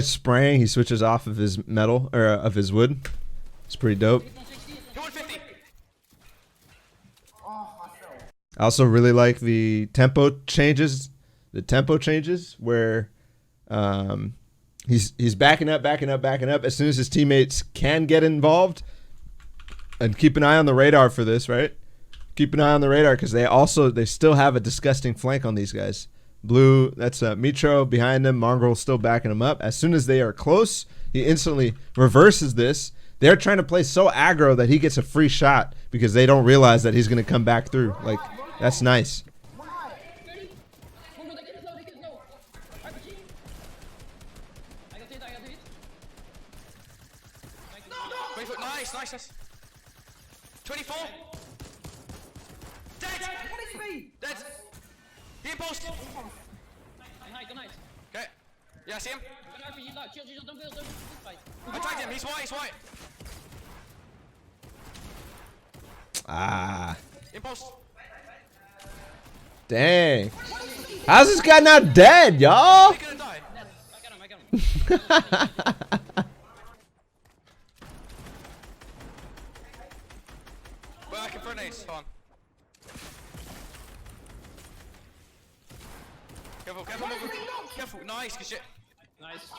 spraying, he switches off of his metal, or of his wood. It's pretty dope. 250. I also really like the tempo changes. Where He's backing up. As soon as his teammates can get involved, and keep an eye on the radar for this, right? Keep an eye on the radar because they still have a disgusting flank on these guys. Blue, that's Mitro behind him. Mongraal still backing him up. As soon as they are close, he instantly reverses this. They're trying to play so aggro that he gets a free shot because they don't realize that he's going to come back through. Like, that's nice. Nice. 24. Dead. What is me? Dead. He in post. Good night. Okay. Yeah, I see him. Chill, don't build, fight. I tagged him. He's white. Ah. In post. Dang. How's this guy not dead, y'all? He's gonna die. I got him. Well, I can throw nades. Hold on. Careful. Nice, good shit. Nice.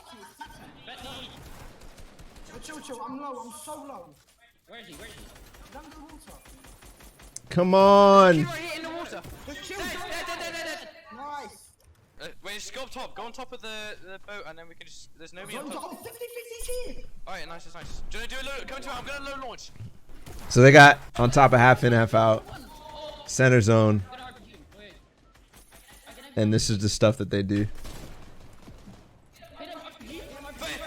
Betty. Chill. I'm low. I'm so low. Where is he? Down in the water. Come on. He's right here in the water. Just chill. Dead. Nice. Wait, just go up top. Go on top of the boat, and then we can just. There's nobody on I'm top. 50-50 here. Alright, nice. Do you want to do a low? Come to me. I'm gonna low launch. So they got on top of half in, half out. Center zone. And this is the stuff that they do.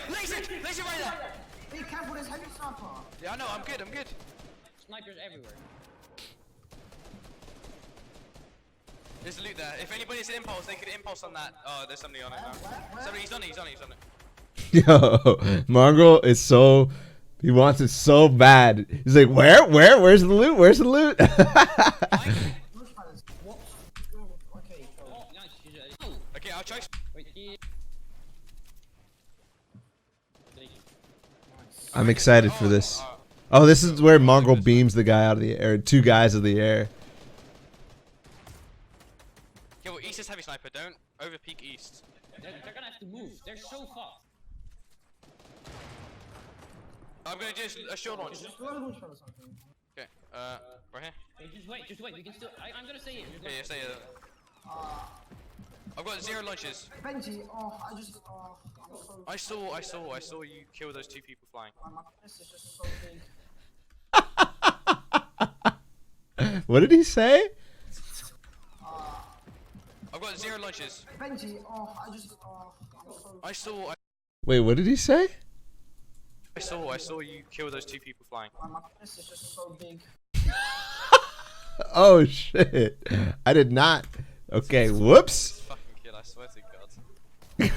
Laser right there. Be careful, there's heavy sniper. Yeah, I know. I'm good. Snipers everywhere. There's loot there. If anybody's in impulse, they could impulse on that. Oh, there's somebody on it now. Somebody, he's on it. Yo, Mongraal is so... He wants it so bad. He's like, where? Where's the loot? What? Okay, Oh, nice. Okay, I'll try. Wait, he... I'm excited for this. Oh, this is where Mongraal beams the guy out of the air. Two guys of the air. Yeah, well, east is heavy sniper. Don't over peek east. They're gonna have to move. They're so fast. I'm gonna do a short launch. Just low launch or something. Okay, right here. Just wait. We can still... I'm gonna say it. Yeah, say it. I've got 0 launches. Benji, I'm so... I saw you kill those 2 people flying. My fist is just so big. What did he say? I've got 0 launches. Benji, I'm so... Wait, what did he say? I saw you kill those 2 people flying. My fist is just so big. Oh shit! I did not. Okay, whoops. Fucking kid, I swear to God. I've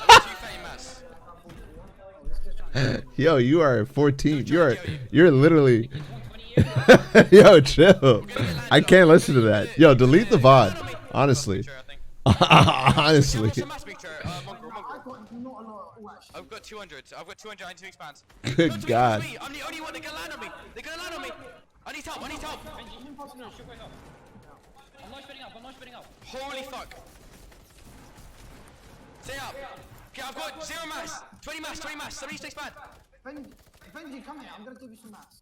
got 2 fatty mats. Yo, you are 14. You're literally. Yo, chill. I can't listen to that. Yo, delete the VOD. Honestly. Honestly. I've got 200. I need to expand. Good God. I'm the only one that can land on me. They're gonna land on me. I need help. I'm not spinning up. Holy fuck. Stay up. Okay, I've got 0 mass. 20 mass. Somebody needs to expand. Benji, come here. I'm gonna give you some mats.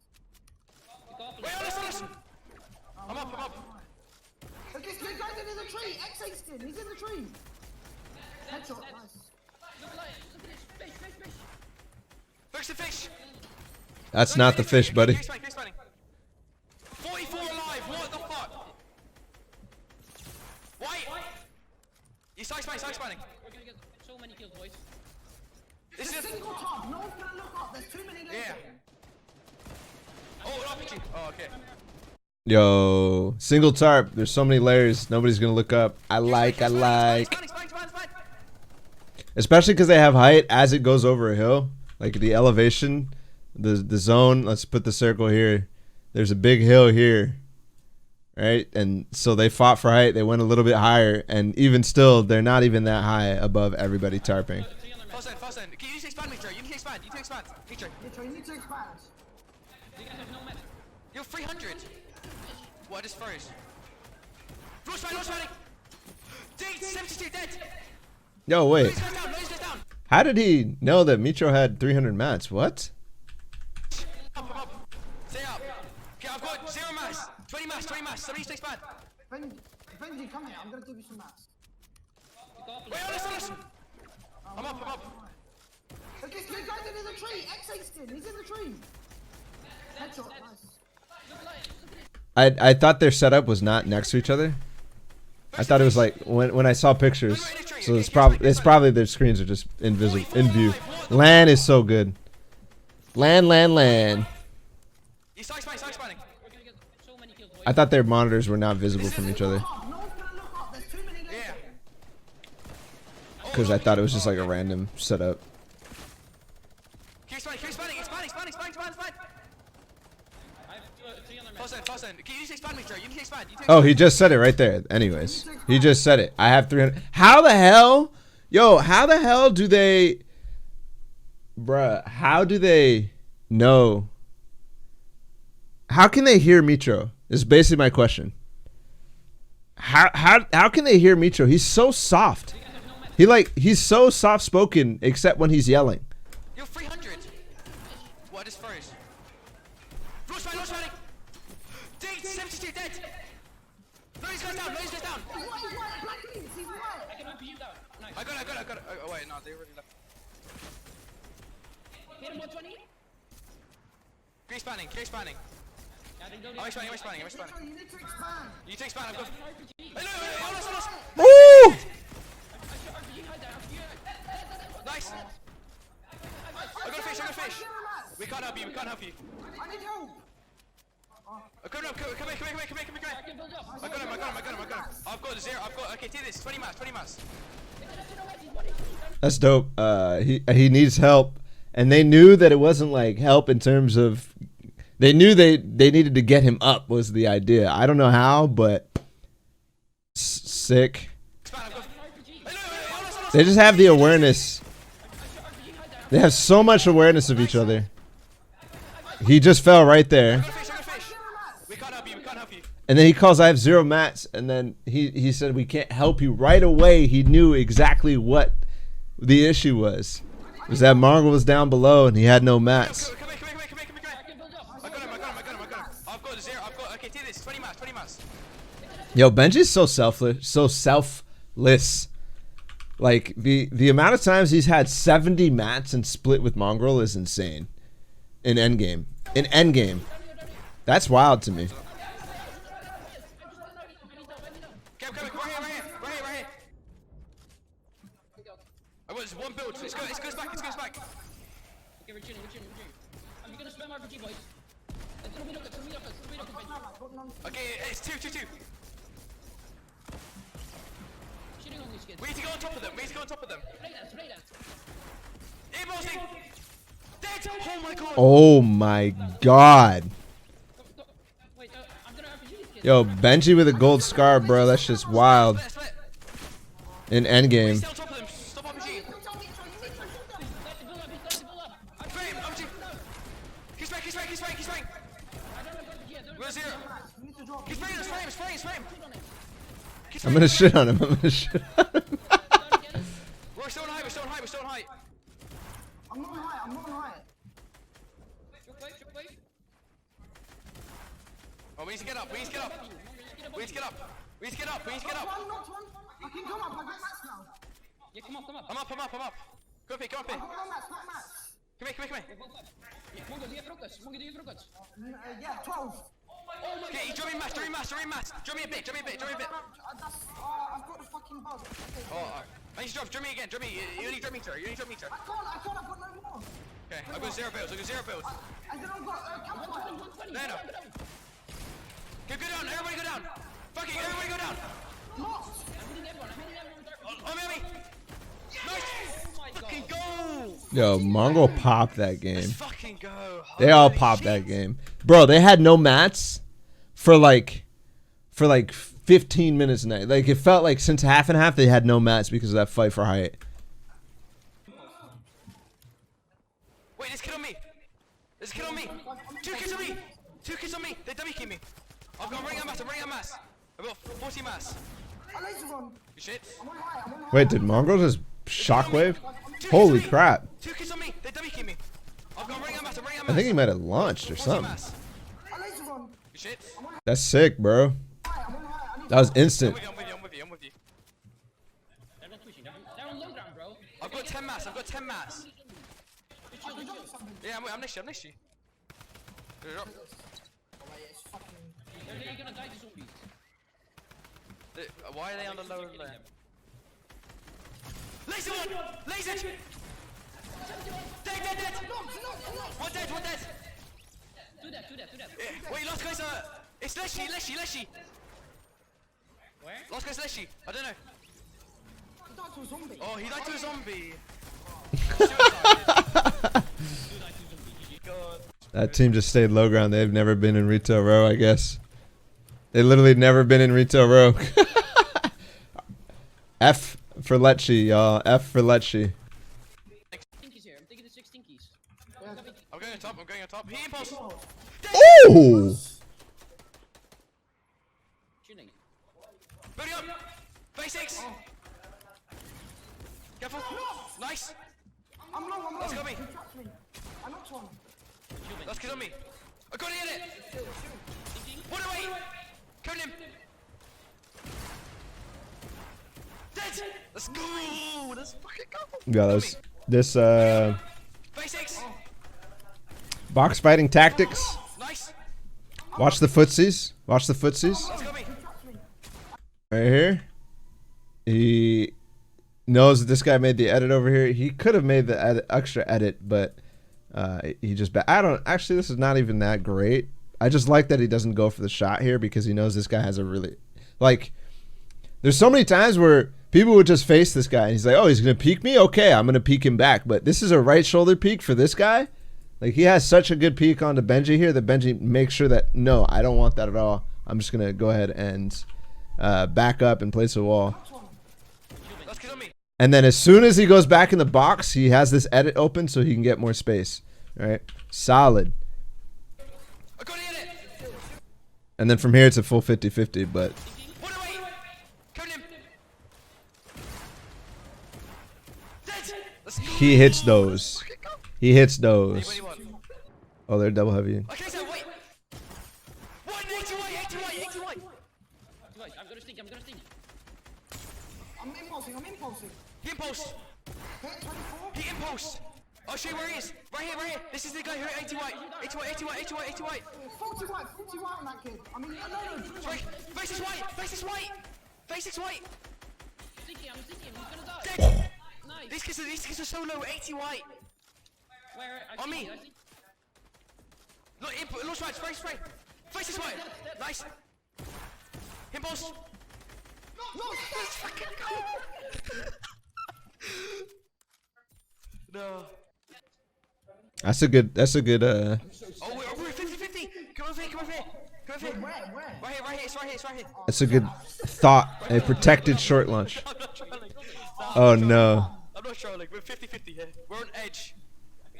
Wait, listen. I'm up. Look, this guy's in the tree. X-8 skin. He's in the tree. Headshot. Nice. Look at this. Fish. Fix the fish. That's not the fish, buddy. Keep expanding. 44 alive. What the fuck? White. He's expanding. We're gonna get so many kills, boys. This is Single top. No one's gonna look up. There's too many layers. Yeah. Oh, an RPG. Oh, okay. Yo, single tarp. There's so many layers. Nobody's gonna look up. I like. Expand. Especially because they have height as it goes over a hill. Like the elevation, the zone. Let's put the circle here. There's a big hill here, right? And so they fought for height. They went a little bit higher, and even still, they're not even that high above everybody tarping. Fast end. You need to expand, Mitro. You need to expand. Mitro. Mitro, you need to expand. You're 300. What? I just froze. Launch padding. Dead. 72 dead. Yo, wait. Noise goes down. How did he know that Mitro had 300 mats? What? Up. Stay up. Okay, I've got 0 mats. 20 mats, 20 mats. Somebody stay span. Benji, come here. I'm gonna give you some mats. Wait, honest. I'm up. Look, this guy's in the tree. X8 skin. He's in the tree. Headshot. Nice. I thought their setup was not next to each other. I thought it was like when I saw pictures. So it's probably their screens are just invisible in view. LAN is so good. LAN. He's side spanning. I thought their monitors were not visible from each other. No one's gonna look up. There's too many Yeah. Because I thought it was just like a random setup. Keep spanning. It's spanning. Fast end. You need to expand, Mitro. You need to expand. Oh, he just said it right there. Anyways, he just said it. I have 300. How the hell? Yo, how the hell do they... Bruh, how do they know? How can they hear Mitro? Is basically my question. How can they hear Mitro? He's so soft. He's so soft spoken except when he's yelling. You're 300. What is first? Rush fighting. Dead, 72 dead. No, he's goes down. He's white. Black leaves. He's white. I can open you down. Nice. I got it. Oh, wait, no, they already left. Hit him 120. Keep spanning. Yeah, they don't I'm expanding. Mitro, you need to expand. You take span, I've got... RPG. Hey, no, honest. Woo! RPG, hide down. Nice. I got a fish. We can't help you. I need help. Come here. I can build up. I got him. I've got 0. Okay, take this. 20 mass. That's dope. He needs help, and they knew that it wasn't like help in terms of. They knew they needed to get him up was the idea. I don't know how, but sick. They just have the awareness. They have so much awareness of each other. He just fell right there. I got a fish. We can't help you. And then he calls, I have 0 mats. And then he said, we can't help you. Right away, he knew exactly what the issue was. It was that Mongraal was down below and he had no mats. Come here. I got him. I've got 0. Okay, take this. 20 mass. Yo, Benji's so selfless. Like, the amount of times he's had 70 mats and split with Mongraal is insane. In endgame. That's wild to me. Come. Right here. I was 1 build. It goes back. Okay, we're chilling. I'm gonna spam RPG, boys. Let's throw me rockets. Okay, it's 2. Shooting on these kids. We need to go on top of them. Spray that. Aimbossing. Dead. Oh my god. Oh my god. Go. Wait, I'm gonna RPG these kids. Yo, Benji with a gold scar, bro. That's just wild. Split. In endgame. Stay on top of them. Stop RPG. Build up. I'm frame. RPG. He's spraying. We're 0. He's spraying. I'm gonna shit on him. We're still on height. I'm not high. Choke wave. Oh, we need to get up. One knocked one. I can come up. I got mats now. Yeah, come up. I'm up. Go up here. I got mats. Come here. Yeah, Mongo, do you have rockets? Yeah, 12. Okay, draw me mass. Draw me a bit. I've got the fucking bug. Okay. Oh, alright. I need to draw me again. You only draw me, sir. I can't. I've got no more. Okay, I've got 0 builds. And then I've got campfire. No. Go down. Everybody go down. Fucking everybody go down. Lost. I'm hitting everyone. Oh, me. Nice. Fucking go. Yo, Mongraal popped that game. Let's fucking go. They all Holy popped shit. that game. Bro, they had no mats for like 15 minutes a night. Like, it felt like since half and half they had no mats because of that fight for height. Wait, there's a kid on me. 2 kids on me. They're dummy kicking me. I'm running out of mass. I've got 40 mass. I laser run. You shit. I'm on high. Wait, did Mongraal just shockwave? I'm Holy crap. 2 kids on me. They're dummy kicking me. I've got ring and mass. I think he might have launched or something. Good shit. That's sick, bro. That was instant. I'm with you. They're not pushing. They're on low ground, bro. I've got 10 mats. Yeah, I'm next to you. They're gonna die to zombies. Why are they on the lower layer? Laser one! Laser! Dead! One dead! Do that. Wait, last guy's it's Leshy! Where? Last guy's Leshy. I don't know. Oh, he died to a zombie. God. That team just stayed low ground. They've never been in retail row, I guess. They literally never been in retail row. F for Letchy, y'all. F for Letchy. Stinkies here. I'm taking the 6 stinkies. I'm going on top. He impulse. Ooh! Tuning. Booty up. Basics. Careful. Nice. I'm low. Let's go, me. He trapped me. I knocked one. Last kid on me. I got it in it. One away. Cone him. Dead. Let's go. Let's fucking go. Yeah, this Basics. box fighting tactics. Nice. Watch the footsies. Let's go, me. Right here. He knows that this guy made the edit over here. He could have made the extra edit, but he just... I don't... Actually, this is not even that great. I just like that he doesn't go for the shot here because he knows this guy has a really... Like, there's so many times where people would just face this guy and he's like, oh, he's going to peek me? Okay, I'm going to peek him back. But this is a right shoulder peek for this guy. Like, he has such a good peek onto Benji here that Benji makes sure that, no, I don't want that at all. I'm just going to go ahead and back up and place a wall. Let's get on me. And then as soon as he goes back in the box, he has this edit open so he can get more space. All right? Solid. I got it in it. And then from here, it's a full 50-50, but... One away. Cone him. Dead. Let's go. He hits those. He hits those. What do you want? Oh, they're double heavy. Okay, so wait. 180 white. I'm gonna stink. I'm impulsing. He impulsed. Hit 24. He impulsed. I'll show you where he is. Right here. This is the guy who hit 80 white. 80 white. 40 white on that kid. I mean, no. Right. Face is white. Stinky, I'm stinky. He's gonna die. Dead. Nice. These kids are so low. 80 white. Where? On me. Look, launch right. Spray. Face is white. Nice. Impulse. No. Let's fucking go. No. That's a good. Oh, we're 50-50. Come over here. Where? Right here. It's right here. That's a good thought. A protected short launch. I'm not trolling. Oh no. I'm not trolling. We're 50-50 here. We're on edge.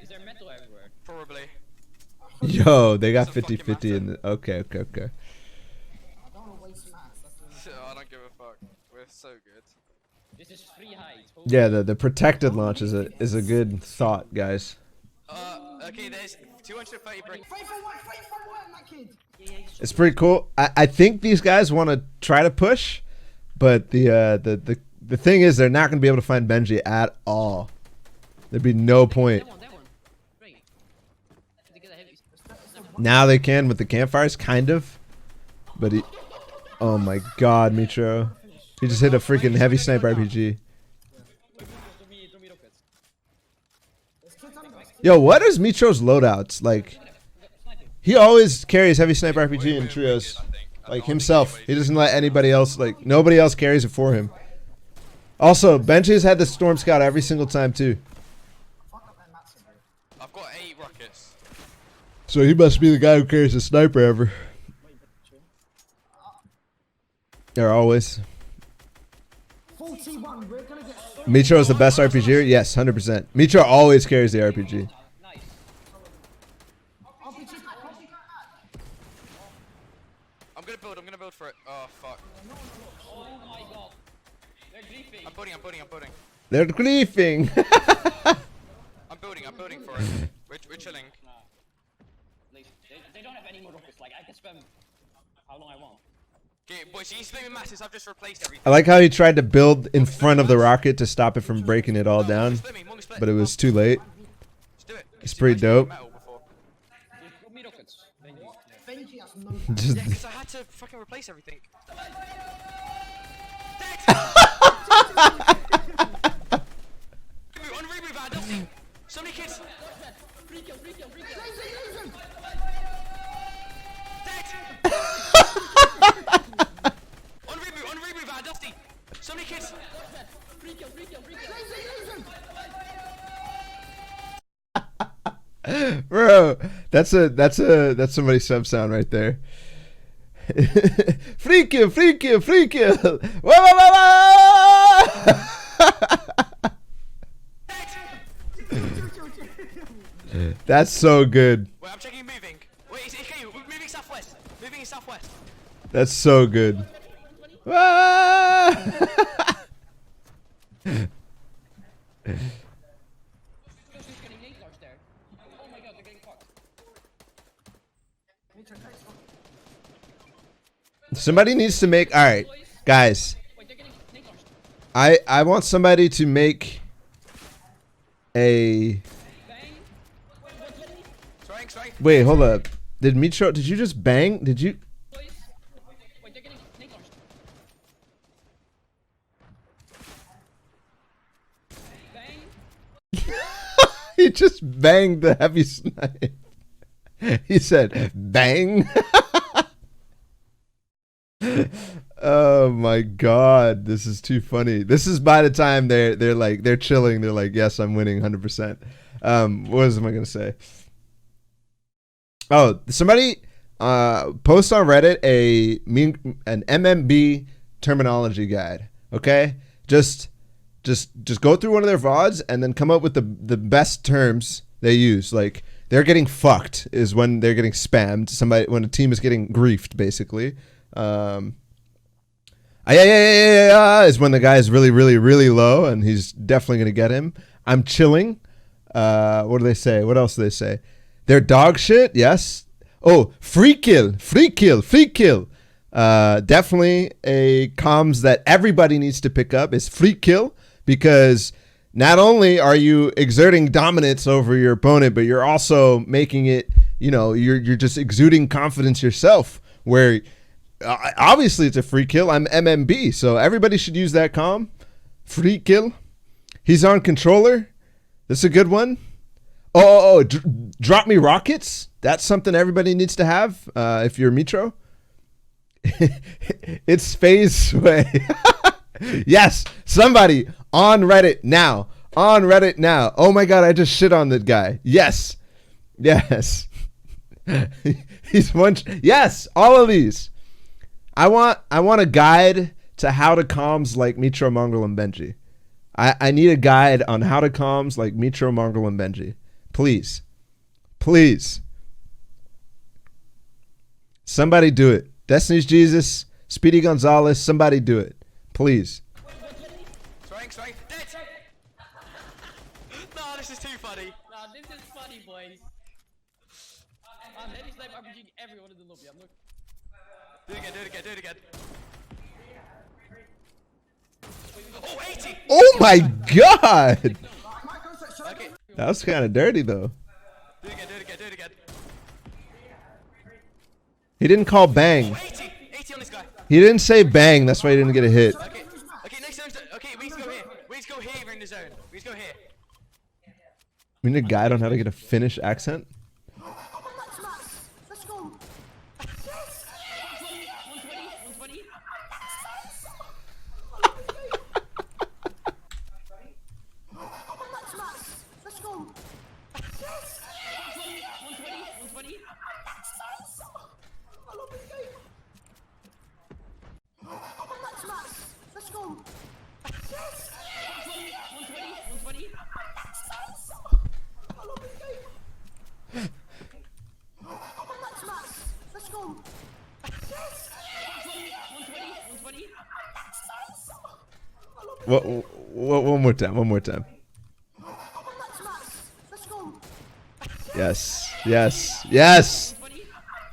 Is there metal everywhere? Probably. Yo, they got Doesn't fucking 50-50 in matter. the... Okay. I don't want to waste mats. I don't give a fuck. We're so good. This is free height. Yeah, the protected launch is a good thought, guys. Okay, there's 230 bricks. Fight for white on that kid. It's pretty cool. I think these guys want to try to push, but the thing is they're not going to be able to find Benji at all. There'd be no point. That one. Great. To get a heavy. Now they can with the campfires, kind of. But he... Oh my god, Mitro. He just hit a freaking heavy sniper RPG. Throw me rockets. Yo, what is Mitro's loadouts? Like, he always carries heavy sniper RPG in trios. Like, himself. He doesn't let anybody else, like, nobody else carries it for him. Also, Benji's had the Storm Scout every single time, too. I've got 8 rockets. So he must be the guy who carries the sniper ever. They're always. 41. We're gonna get so Mitro is the best RPGer? Yes, 100%. Mitro always carries the RPG. Nice. I'm gonna build for it. Oh fuck. Oh my god. They're griefing. I'm building. They're griefing. I'm building for it. We're chilling. They don't have any more rockets. Like I can spam how long I want. Okay, boys, you need to split with masses. I've just replaced everything. I like how he tried to build in front of the rocket to stop it from breaking it all down, but it was too late. Just do it. It's pretty dope. Put me rockets. Benji has no. Just Yeah, because I had to fucking replace everything. On reboot, I don't think. So many kids. Free kill. Dead. On reboot, Van Dusty. So many kids. Free kill. bro, that's somebody's sub sound right there. Free kill. Wah, wah, wah, wah! That's so good. Wait, I'm checking moving. Wait, it's okay. We're moving southwest. Moving in southwest. That's so good. Ah! Just getting nade large there. Oh my god, they're getting fucked. Somebody needs to make. All right, guys. Wait, they're getting nade large. I want somebody to make a. Sorry. Wait, hold up. Did Mitro? Did you just bang? Did you? Wait, they're getting nade large. Bang. He just banged the heavy snipe. He said, "Bang." Oh my god, this is too funny. This is by the time they're chilling. They're like, "Yes, I'm winning 100%." What was I gonna say? Oh, somebody post on Reddit an MMB terminology guide. Okay, just go through one of their VODs and then come up with the best terms they use. Like they're getting fucked is when they're getting spammed. When a team is getting griefed, basically. Is when the guy is really low and he's definitely gonna get him. I'm chilling. What do they say? What else do they say? They're dog shit. Yes. Oh, free kill. Definitely a comms that everybody needs to pick up is free kill, because not only are you exerting dominance over your opponent, but you're also making it, you're just exuding confidence yourself, where obviously it's a free kill. I'm MMB, so everybody should use that comm. Free kill. He's on controller. This is a good one. Drop me rockets. That's something everybody needs to have if you're Mitro. It's phase sway. Yes, somebody on Reddit now. Oh my god, I just shit on that guy. Yes. He's one. Yes, all of these. I want a guide to how to comms like Mitro, Mongraal, and Benji. I need a guide on how to comms like Mitro, Mongraal, and Benji. Please. Somebody do it. Destiny's Jesus, Speedy Gonzalez, somebody do it. Please. Sorry. Dead. No, this is too funny. Nah, this is funny, boys. I'm heavy snipe RPGing everyone in the lobby. I'm looking. Do it again. Oh, 80! Oh my god! Okay. That was kind of dirty though. Do it again. He didn't call bang. Oh, 80 on this guy. He didn't say bang, that's why he didn't get a hit. Okay, next zone. Okay, we need to go here. We're in the zone. We need to go here. We need a guide on how to get a Finnish accent. Let's go. 120. Let's go. 120. Let's go. 120. Let's go. 120. One more time. One more time. Yes. Yes. Yes.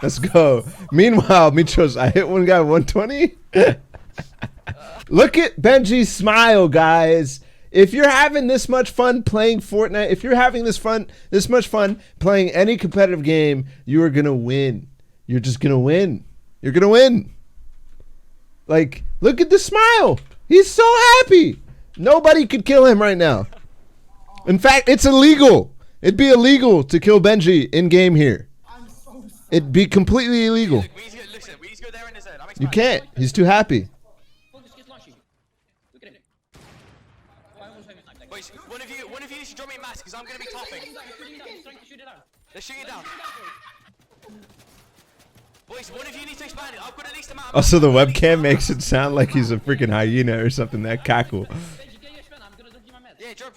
Let's go. Meanwhile, Mitro's, I hit one guy 120. Look at Benji's smile, guys. If you're having this much fun playing Fortnite, if you're having this much fun playing any competitive game, you are gonna win. You're just gonna win. You're gonna win. Like, look at the smile. He's so happy. Nobody could kill him right now. In fact, it's illegal. It'd be illegal to kill Benji in game here. It'd be completely illegal. Look, we need to go, listen, we need to go there in the zone. I'm You expanding. can't. He's too happy. Focus, get launching. Look at it. Oh, I almost have it. Like, Boys, one of you needs to drop me a mask because I'm gonna be topping. he's shooting down. He's trying to shoot it out. They're shooting down. Boys, one of you needs to expand it. I've got at least a amount of Also, the webcam makes it sound like he's a freaking hyena or something. That cackle. Benji, get your expand. I'm gonna do my meds. Yeah, drop.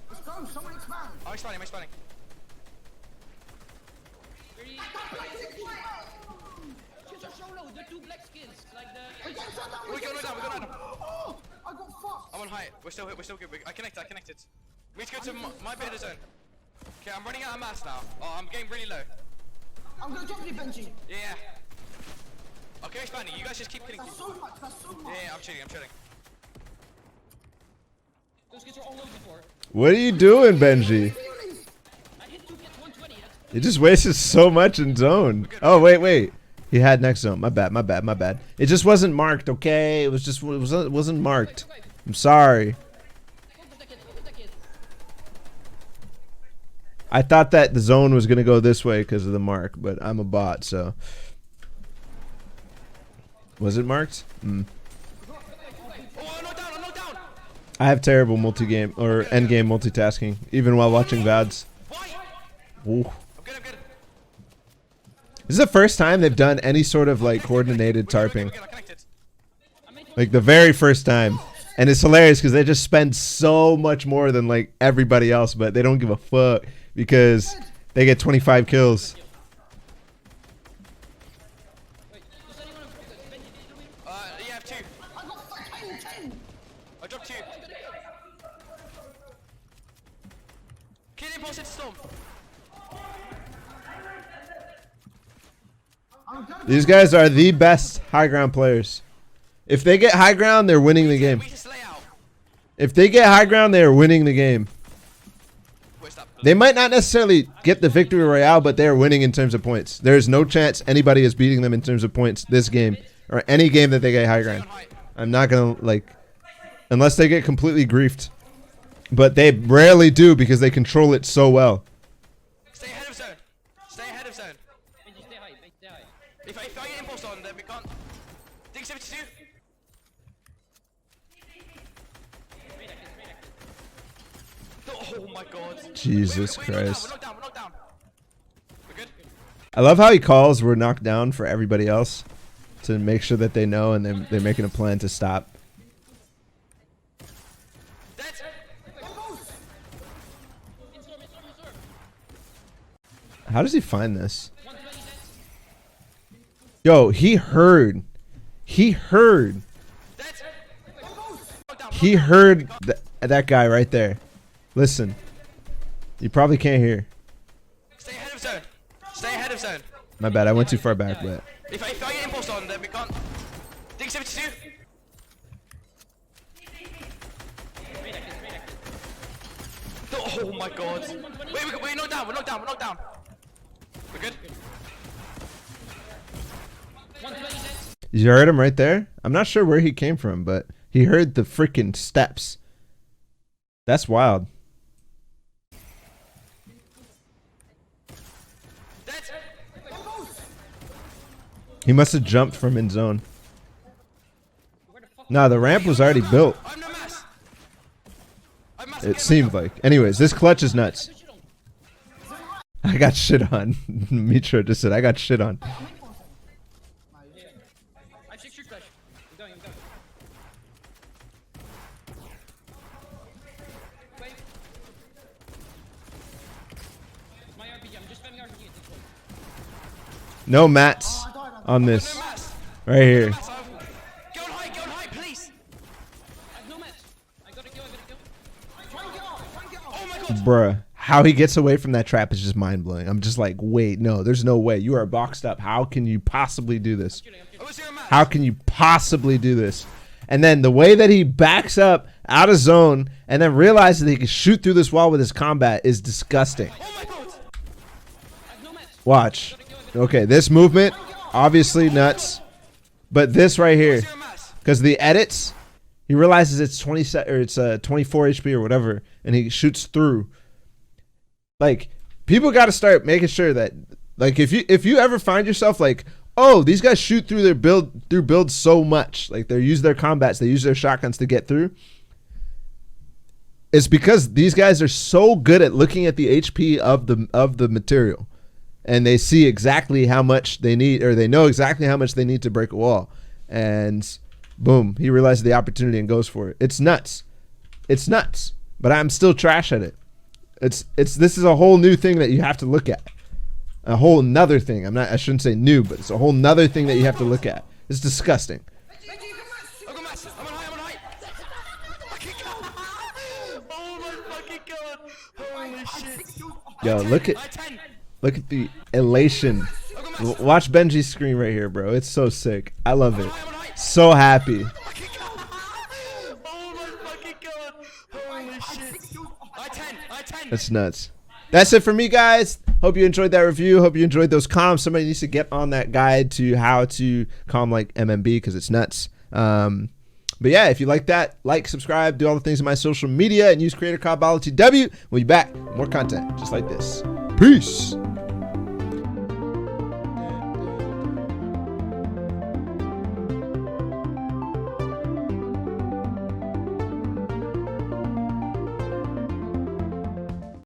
Let's go, someone expand. I'm expanding. Ready? Kids are so low. They're two black skins. Like the. We go down. Oh, I got fucked. I'm on height. We're still good. I connected. We need to go to my bit of the zone. Okay, I'm running out of mass now. Oh, I'm getting really low. I'm gonna drop you, Benji. Yeah. Okay, expanding. You guys just keep killing. That's so much. Yeah, I'm chilling. Those kids are all low before. What are you doing, Benji? I hit two kids 120. He just wasted so much in zone. Oh, wait. He had next zone. My bad. It just wasn't marked, okay? It wasn't marked. I'm sorry. Focus that kid. I thought that the zone was going to go this way because of the mark, but I'm a bot, so. Was it marked? Oh, I'm not down. I have terrible multi-game or end-game multitasking, even while watching VODs. Why? Ooh. I'm good. This is the first time they've done any sort of like coordinated tarping. I'm connected. Like the very first time. And it's hilarious because they just spend so much more than like everybody else, but they don't give a fuck because they get 25 kills. Wait, does anyone have Benji, did you do it? Yeah, I have 2. I got fucking 10. I dropped 2. Kill impulse into storm. These guys are the best high ground players. If they get high ground, they're winning the game. We just lay out. If they get high ground, they are winning the game. Where's that? They might not necessarily get the victory royale, but they are winning in terms of points. There's no chance anybody is beating them in terms of points this game or any game that they get high ground. I'm not going to like, unless they get completely griefed. But they rarely do because they control it so well. Stay ahead of zone. Benji, stay high. If I get impulse on, then we can't. Dig 72. Oh my god. Jesus We're Christ. knocked down. We're good? I love how he calls we're knocked down for everybody else to make sure that they know and they're making a plan to stop. Dead. Instorm. How does he find this? 120 dead. Yo, he heard Dead. that guy right there. Listen, you probably can't hear. Stay ahead of zone. My bad, I went too far back, but If I get impulse on, then we can't. Dig 72. Oh my god. Wait, we're knocked down. We're knocked down. We're good? 120 dead. you heard him right there? I'm not sure where he came from, but he heard the freaking steps. That's wild. Dead. He must have jumped from in zone. Where the fuck? Nah, the ramp was already built. I'm no mass. I'm mass. It seemed like. Anyways, this clutch is nuts. I got shit on. Mitro just said I got shit on. I have 6 shoot flash. I'm going. Wait. It's my RPG. I'm just spamming RPG at this point. No mats on this. No mass. Right here. Mass. Go on high, Bruh, how he gets away from that trap is just mind-blowing. I'm just like, wait, no, there's no way. You are boxed up. How can you possibly do this? How can you possibly do this? And then the way that he backs up out of zone and then realizes that he can shoot through this wall with his combat is disgusting. Watch. Okay, this movement, obviously nuts. But this right here, because the edits, he realizes it's 24 HP or whatever, and he shoots through. Like, people got to start making sure that, like, if you ever find yourself like, oh, these guys shoot through their build so much, like they use their combats, they use their shotguns to get through. It's because these guys are so good at looking at the HP of the material, and they see exactly how much they need, or they know exactly how much they need to break a wall. And boom, he realizes the opportunity and goes for it. It's nuts. It's nuts. But I'm still trash at it. This is a whole new thing that you have to look at. A whole nother thing. I shouldn't say new, but it's a whole nother thing that you have to look at. It's disgusting. I'm on high. Oh my fucking god. Holy shit. Yo, look at the elation. Watch Benji's screen right here, bro. It's so sick. I love it. So happy. Oh my fucking god. Holy shit. I-10. That's nuts. That's it for me, guys. Hope you enjoyed that review. Hope you enjoyed those comms. Somebody needs to get on that guide to how to comm like MMB because it's nuts. But yeah, if you like that, like, subscribe, do all the things in my social media, and use creator code Ballatw. We'll be back with more content just like this. Peace.